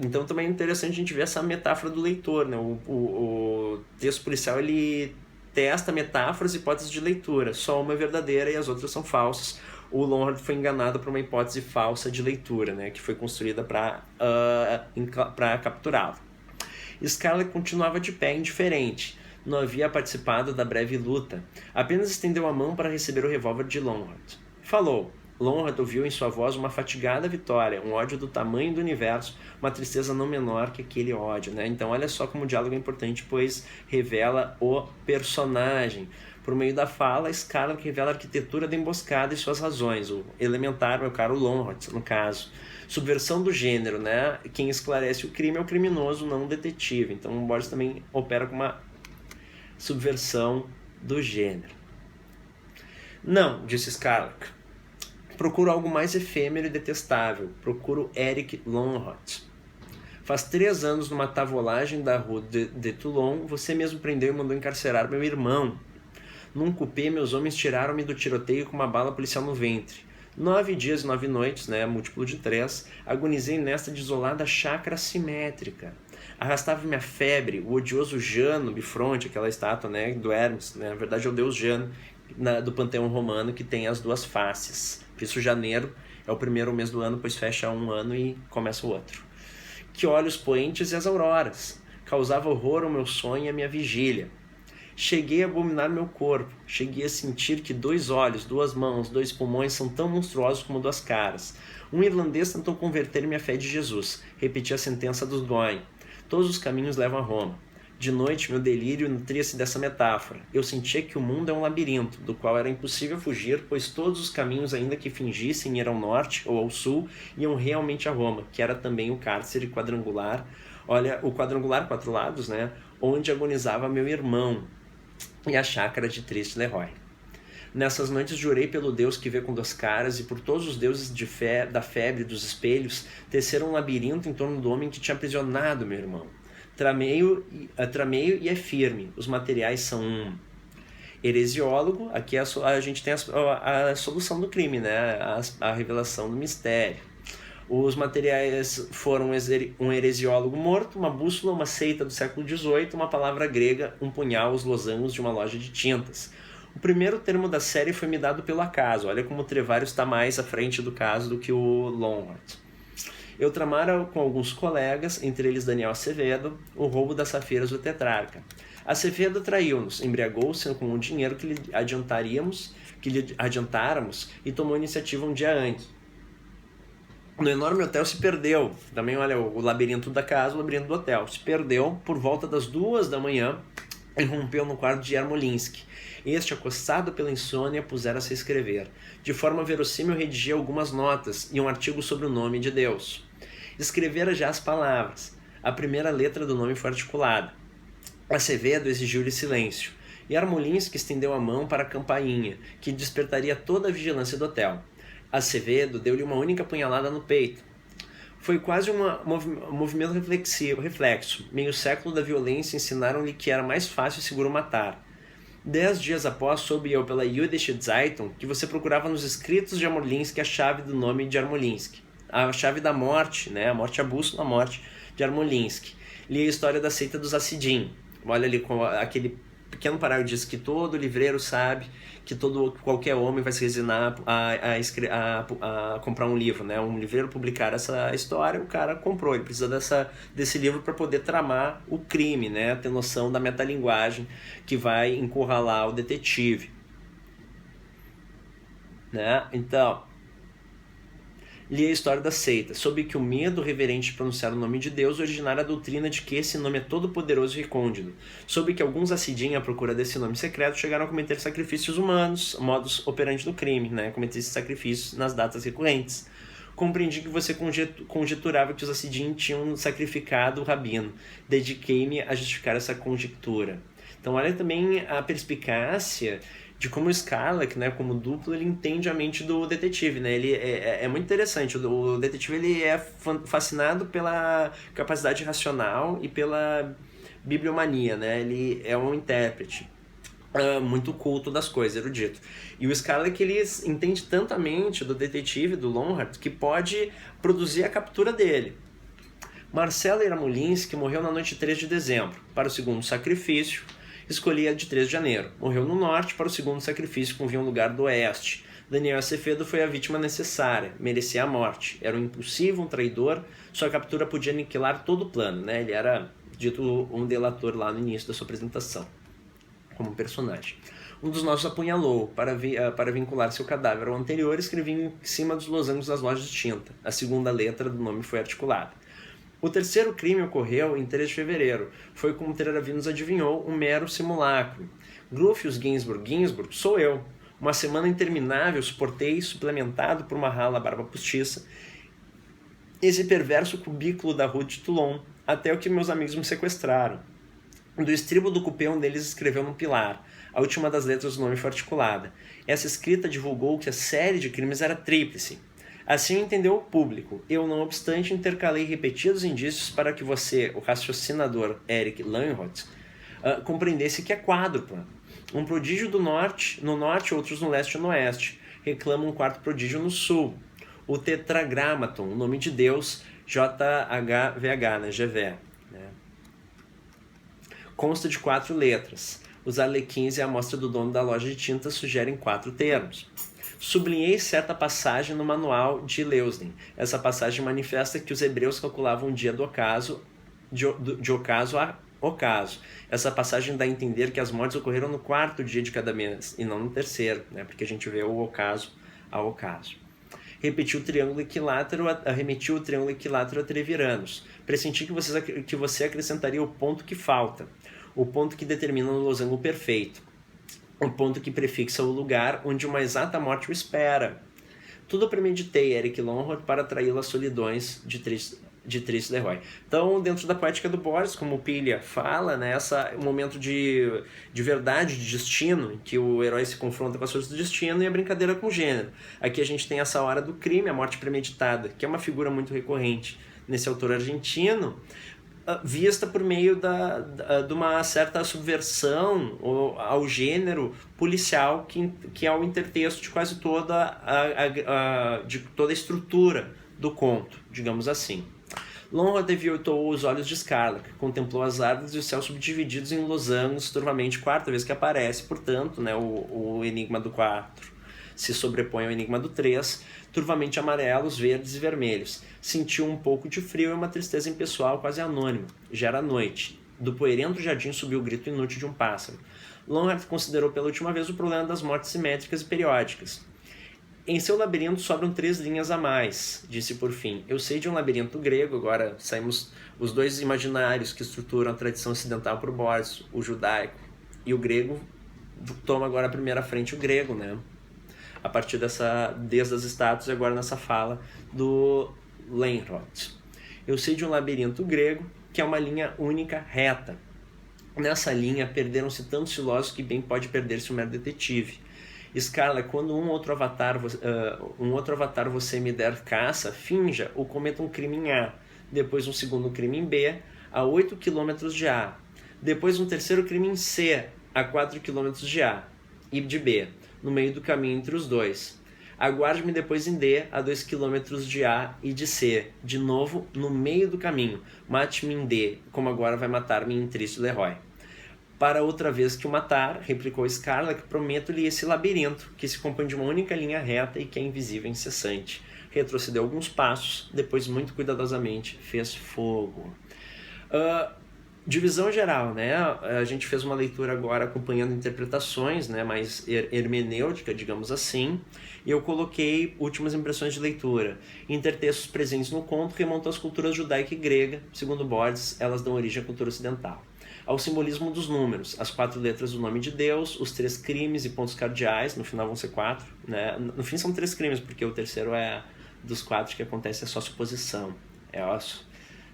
Então também é interessante a gente ver essa metáfora do leitor, né? O texto policial, ele testa metáforas e hipóteses de leitura. Só uma é verdadeira e as outras são falsas. O Longhorn foi enganado por uma hipótese falsa de leitura, né? Que foi construída para capturá-lo. Scarlett continuava de pé, indiferente. Não havia participado da breve luta. Apenas estendeu a mão para receber o revólver de Longhorn. Falou. Longhorn ouviu em sua voz uma fatigada vitória, um ódio do tamanho do universo, uma tristeza não menor que aquele ódio, né? Então olha só como o diálogo é importante, pois revela o personagem. Por meio da fala, Scarlett revela a arquitetura da emboscada e suas razões, o elementar, meu caro Longhorn, no caso. Subversão do gênero, né? Quem esclarece o crime é o criminoso, não o detetive. Então o Borges também opera com uma subversão do gênero. "Não", disse Scarlett. "Procuro algo mais efêmero e detestável. Procuro Eric Longhorn. Faz 3 anos, numa tavolagem da Rue de Toulon, você mesmo prendeu e mandou encarcerar meu irmão. Num cupê, meus homens tiraram-me do tiroteio com uma bala policial no ventre. 9 dias e 9 noites, né, múltiplo de 3, agonizei nesta desolada chácara simétrica. Arrastava-me a febre, o odioso Jano bifronte, aquela estátua, né, do Hermes, né, na verdade é o deus Jano, do panteão romano, que tem as duas faces. Por isso janeiro é o primeiro mês do ano, pois fecha um ano e começa o outro. Que olhos poentes e as auroras! Causava horror ao meu sonho e à minha vigília. Cheguei a abominar meu corpo, cheguei a sentir que 2 olhos, 2 mãos, 2 pulmões são tão monstruosos como 2 caras. Um irlandês tentou converter-me à fé de Jesus, repeti a sentença dos Going. Todos os caminhos levam a Roma. De noite, meu delírio nutria-se dessa metáfora. Eu sentia que o mundo é um labirinto, do qual era impossível fugir, pois todos os caminhos, ainda que fingissem ir ao norte ou ao sul, iam realmente a Roma, que era também o cárcere quadrangular, olha, o quadrangular 4 lados, né, onde agonizava meu irmão, e a chácara de triste Leroy. Nessas noites jurei pelo Deus que vê com 2 caras e por todos os deuses da febre dos espelhos, teceram um labirinto em torno do homem que tinha aprisionado meu irmão. Trameio e é firme. Os materiais são um heresiólogo. Aqui a gente tem a solução do crime, né? A revelação do mistério. Os materiais foram um heresiólogo morto, uma bússola, uma seita do século XVIII, uma palavra grega, um punhal, os losangos de uma loja de tintas. O primeiro termo da série foi me dado pelo acaso. Olha como o Trevário está mais à frente do caso do que o Longhart. Eu tramara com alguns colegas, entre eles Daniel Acevedo, o roubo das safiras do tetrarca. Acevedo traiu-nos, embriagou-se com o dinheiro que lhe adiantáramos e tomou iniciativa um dia antes. No enorme hotel se perdeu. Também, olha, o labirinto da casa, o labirinto do hotel. Se perdeu por volta das 2 da manhã e rompeu no quarto de Yarmolinsky. Este, acossado pela insônia, pusera-se a escrever. De forma verossímil, redigia algumas notas e um artigo sobre o nome de Deus. Escrevera já as palavras. A primeira letra do nome foi articulada. Acevedo exigiu-lhe silêncio. Yarmolinsky estendeu a mão para a campainha, que despertaria toda a vigilância do hotel. Acevedo deu-lhe uma única punhalada no peito. Foi quase um movimento reflexo. Meio século da violência ensinaram-lhe que era mais fácil e seguro matar. 10 dias após, soube eu pela Jüdische Zeitung que você procurava nos escritos de Yarmolinsky a chave do nome de Yarmolinsky. A chave da morte, né? A morte, a bússola, a morte de Yarmolinsky. Li a história da seita dos Hassidim. Olha ali, aquele pequeno parágrafo diz que todo livreiro sabe que qualquer homem vai se resignar a comprar um livro, né? Um livreiro publicar essa história, o cara comprou, ele precisa desse livro para poder tramar o crime, né? Ter noção da metalinguagem que vai encurralar o detetive, né? Então, li a história da seita, soube que o medo reverente de pronunciar o nome de Deus originara a doutrina de que esse nome é todo poderoso e recôndito. Soube que alguns Hassidim, à procura desse nome secreto, chegaram a cometer sacrifícios humanos, modus operandi do crime, né? Cometer esses sacrifícios nas datas recorrentes. Compreendi que você conjeturava que os Hassidim tinham sacrificado o rabino. Dediquei-me a justificar essa conjectura. Então olha também a perspicácia de como o Scarlett, né, como duplo, ele entende a mente do detetive, né? Ele é muito interessante. O detetive ele é fascinado pela capacidade racional e pela bibliomania, né? Ele é um intérprete muito culto das coisas, erudito. E o Scarlett ele entende tanto a mente do detetive, do Longhart, que pode produzir a captura dele. Marcelo Yarmolinsky morreu na noite de 3 de dezembro, para o segundo sacrifício. Escolhi a de 3 de janeiro. Morreu no norte, para o segundo sacrifício, convinha um lugar do oeste. Daniel Acevedo foi a vítima necessária, merecia a morte. Era um impulsivo, um traidor, sua captura podia aniquilar todo o plano, né? Ele era dito um delator lá no início da sua apresentação, como personagem. Um dos nossos apunhalou. Para vincular seu cadáver ao anterior, escrevi em cima dos losangos das lojas de tinta. A segunda letra do nome foi articulada. O terceiro crime ocorreu em 3 de fevereiro. Foi, como Teraravi nos adivinhou, um mero simulacro. Grufius Ginsburg, sou eu. Uma semana interminável suportei, suplementado por uma rala barba postiça, esse perverso cubículo da rua de Toulon, até o que meus amigos me sequestraram. Do estribo do cupê, um deles escreveu no pilar. A última das letras do nome foi articulada. Essa escrita divulgou que a série de crimes era tríplice. Assim entendeu o público. Eu, não obstante, intercalei repetidos indícios para que você, o raciocinador Eric Langhot, compreendesse que é quádrupla. Um prodígio no norte, outros no leste e no oeste. Reclama um quarto prodígio no sul. O tetragramaton, o nome de Deus, JHVH, né? GV. Né? Consta de 4 letras. Os arlequins e a amostra do dono da loja de tintas sugerem 4 termos. Sublinhei certa passagem no manual de Leusden. Essa passagem manifesta que os hebreus calculavam o dia do ocaso, ocaso. Essa passagem dá a entender que as mortes ocorreram no 4º dia de cada mês e não no 3º, né? Porque a gente vê o ocaso ao ocaso. Arremetiu o triângulo equilátero a Treviranos. Pressenti que você acrescentaria o ponto que falta, o ponto que determina o losango perfeito, o ponto que prefixa o lugar onde uma exata morte o espera. Tudo premeditei, Eric Lonrod, para atraí-lo às solidões de Triste Leroy. Então, dentro da poética do Borges, como o Pilha fala, né, esse momento de verdade, de destino, em que o herói se confronta com as forças do destino e a brincadeira com o gênero. Aqui a gente tem essa hora do crime, a morte premeditada, que é uma figura muito recorrente nesse autor argentino, vista por meio de uma certa subversão ao gênero policial, que é o intertexto de quase toda a estrutura do conto, digamos assim. Lonrod deviou os olhos de Scarlett, contemplou as árvores e o céu subdivididos em losangos, turvamente, 4ª vez que aparece, portanto, né, o enigma do 4 se sobrepõe ao enigma do 3, turvamente amarelos, verdes e vermelhos. Sentiu um pouco de frio e uma tristeza impessoal quase anônima. Já era noite. Do poeirento jardim subiu o grito inútil de um pássaro. Lonrod considerou pela última vez o problema das mortes simétricas e periódicas. Em seu labirinto sobram 3 linhas a mais, disse por fim. Eu sei de um labirinto grego, agora saímos os 2 imaginários que estruturam a tradição ocidental por Borges, o judaico e o grego. Toma agora a primeira frente o grego, né? A partir desde as estátuas e agora nessa fala do Lonrod. Eu sei de um labirinto grego que é uma linha única reta. Nessa linha perderam-se tantos filósofos que bem pode perder-se um mero detetive. Scarlett, quando um outro avatar você me der caça, finja ou cometa um crime em A, depois um segundo crime em B, a 8 km de A, depois um terceiro crime em C, a 4 km de A e de B, no meio do caminho entre os dois. Aguarde-me depois em D, a 2 km de A e de C, de novo no meio do caminho. Mate-me em D, como agora vai matar-me em Triste Leroy. Para outra vez que o matar, replicou Scarlett, prometo-lhe esse labirinto, que se compõe de uma única linha reta e que é invisível e incessante. Retrocedeu alguns passos, depois muito cuidadosamente fez fogo. Divisão geral, né? A gente fez uma leitura agora acompanhando interpretações, né? Mais hermenêutica, digamos assim, e eu coloquei últimas impressões de leitura. Intertextos presentes no conto remontam às culturas judaica e grega. Segundo Borges, elas dão origem à cultura ocidental. Ao simbolismo dos números, as 4 letras do nome de Deus, os 3 crimes e pontos cardeais, no final vão ser 4, né? No fim são 3 crimes, porque o terceiro dos 4 que acontece é só suposição,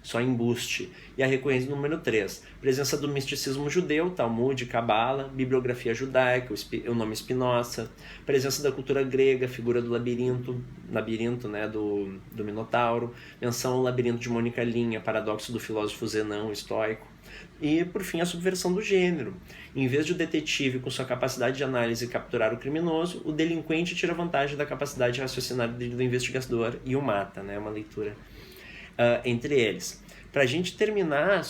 só embuste. E a recorrência do número 3, presença do misticismo judeu, Talmud, Cabala, bibliografia judaica, o nome Spinoza, presença da cultura grega, figura do labirinto, né, do Minotauro, menção ao labirinto de uma única linha, paradoxo do filósofo Zenão, estoico, e, por fim, a subversão do gênero. Em vez de o detetive, com sua capacidade de análise, capturar o criminoso, o delinquente tira vantagem da capacidade de raciocinar do investigador e o mata, né? Uma leitura entre eles. Para a gente terminar,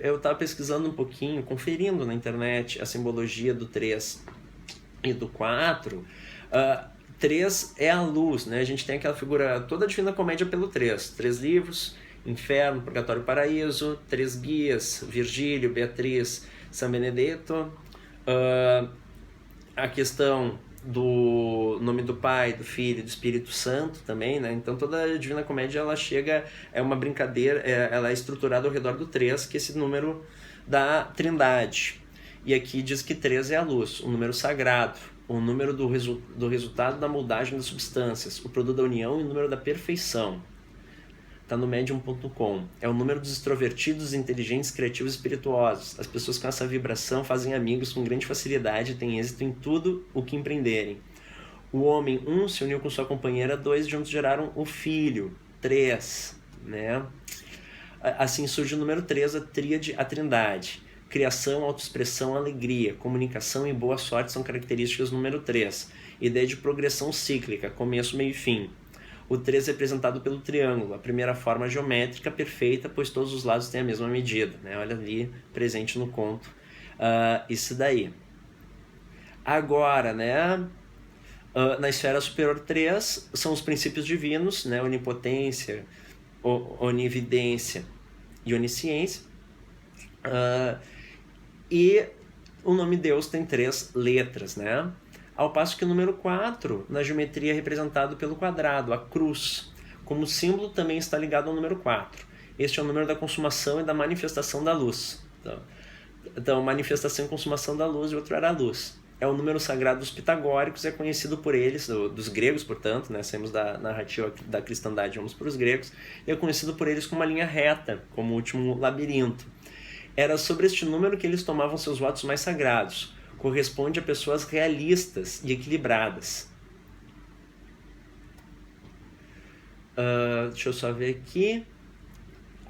eu estava pesquisando um pouquinho, conferindo na internet a simbologia do 3 e do 4. 3 é a luz, né? A gente tem aquela figura toda a Divina Comédia pelo 3. 3 livros, Inferno, Purgatório e Paraíso, 3 guias, Virgílio, Beatriz, São Benedetto, a questão do nome do Pai, do Filho e do Espírito Santo também, né? Então toda a Divina Comédia ela é uma brincadeira, ela é estruturada ao redor do 3, que é esse número da Trindade. E aqui diz que 3 é a luz, o número sagrado, o número do resultado da moldagem das substâncias, o produto da união e o número da perfeição. Está no medium.com. É o número dos extrovertidos, inteligentes, criativos e espirituosos. As pessoas com essa vibração fazem amigos com grande facilidade e têm êxito em tudo o que empreenderem. O homem, 1, se uniu com sua companheira, 2, juntos geraram o filho, 3, né? Assim surge o número 3, a tríade, a trindade. Criação, autoexpressão, alegria, comunicação e boa sorte são características do número 3. Ideia de progressão cíclica, começo, meio e fim. O 3 é representado pelo triângulo, a primeira forma geométrica perfeita, pois todos os lados têm a mesma medida, né? Olha ali, presente no conto, isso daí. Agora, né? Na esfera superior 3, são os princípios divinos, né? Onipotência, onividência e onisciência. E o nome Deus tem 3 letras, né? Ao passo que o número 4, na geometria, é representado pelo quadrado, a cruz. Como símbolo, também está ligado ao número 4. Este é o número da consumação e da manifestação da luz. Então manifestação e consumação da luz, e outro era a luz. É o número sagrado dos pitagóricos, é conhecido por eles, dos gregos, portanto, né? Saímos da narrativa da cristandade, vamos para os gregos, e é conhecido por eles como uma linha reta, como o último labirinto. Era sobre este número que eles tomavam seus votos mais sagrados. Corresponde a pessoas realistas e equilibradas. Deixa eu só ver aqui.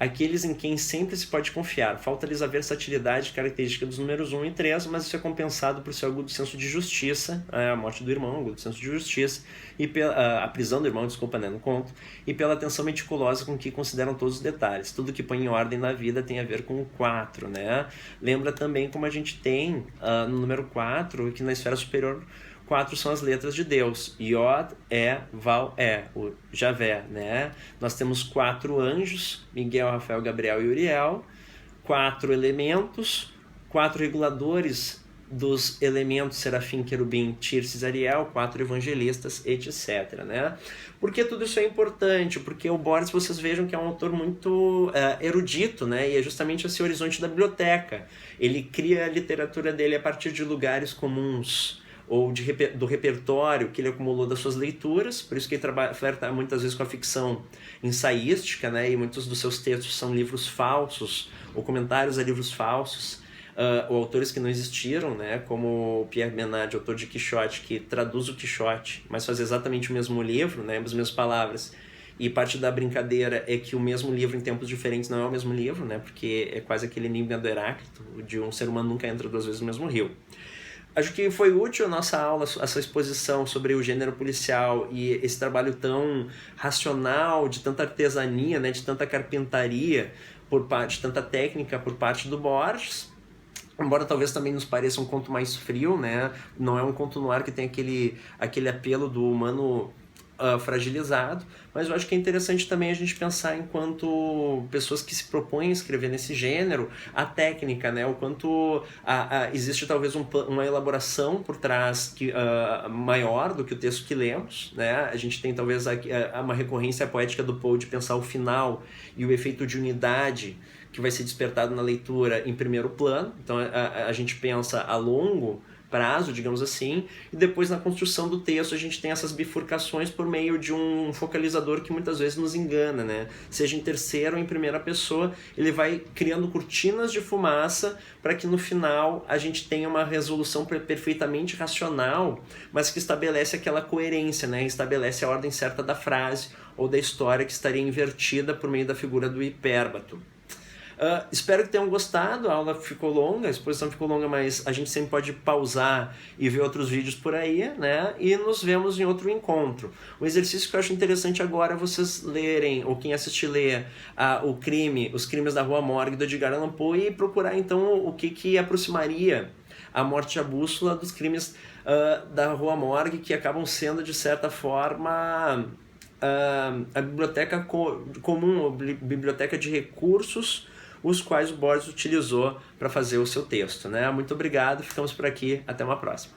Aqueles em quem sempre se pode confiar. Falta-lhes a versatilidade característica dos números 1 e 3, mas isso é compensado por seu agudo senso de justiça, a morte do irmão, agudo senso de justiça, e a prisão do irmão, desculpa, né, no conto, e pela atenção meticulosa com que consideram todos os detalhes. Tudo que põe em ordem na vida tem a ver com o 4, né? Lembra também como a gente tem no número 4, que na esfera superior 4 são as letras de Deus, Yod, E, Val, E, o Javé, né? Nós temos 4 anjos, Miguel, Rafael, Gabriel e Uriel, 4 elementos, 4 reguladores dos elementos, Serafim, Querubim, Tircis, Ariel, 4 evangelistas, etc, né? Por que tudo isso é importante? Porque o Borges, vocês vejam que é um autor muito erudito, né? E é justamente esse horizonte da biblioteca. Ele cria a literatura dele a partir de lugares comuns, ou do repertório que ele acumulou das suas leituras, por isso que ele flerta muitas vezes com a ficção ensaística, né? E muitos dos seus textos são livros falsos, ou comentários a livros falsos, ou autores que não existiram, né? Como Pierre Menard, autor de Quixote, que traduz o Quixote, mas faz exatamente o mesmo livro, né? As mesmas palavras. E parte da brincadeira é que o mesmo livro em tempos diferentes não é o mesmo livro, né? Porque é quase aquele enigma do Heráclito, de um ser humano nunca entra 2 vezes no mesmo rio. Acho que foi útil a nossa aula, essa exposição sobre o gênero policial e esse trabalho tão racional, de tanta artesania, né, de tanta carpintaria, de tanta técnica por parte do Borges. Embora talvez também nos pareça um conto mais frio, né? Não é um conto no ar que tem aquele apelo do humano fragilizado, mas eu acho que é interessante também a gente pensar, enquanto pessoas que se propõem a escrever nesse gênero, a técnica, né? O quanto existe talvez uma elaboração por trás maior do que o texto que lemos, né? A gente tem talvez uma recorrência poética do Poe de pensar o final e o efeito de unidade que vai ser despertado na leitura em primeiro plano. Então a gente pensa a longo prazo, digamos assim, e depois na construção do texto a gente tem essas bifurcações por meio de um focalizador que muitas vezes nos engana, né? Seja em terceira ou em primeira pessoa, ele vai criando cortinas de fumaça para que no final a gente tenha uma resolução perfeitamente racional, mas que estabelece aquela coerência, né? Estabelece a ordem certa da frase ou da história que estaria invertida por meio da figura do hipérbato. Espero que tenham gostado. A aula ficou longa, a exposição ficou longa, mas a gente sempre pode pausar e ver outros vídeos por aí, né? E nos vemos em outro encontro. Um exercício que eu acho interessante agora é vocês lerem, ou quem assistir ler, Os Crimes da Rua Morgue, do Edgar Allan Poe, e procurar então o que aproximaria a Morte à Bússola dos crimes da Rua Morgue, que acabam sendo, de certa forma, a biblioteca comum, a biblioteca de recursos, os quais o Borges utilizou para fazer o seu texto, né? Muito obrigado, ficamos por aqui, até uma próxima.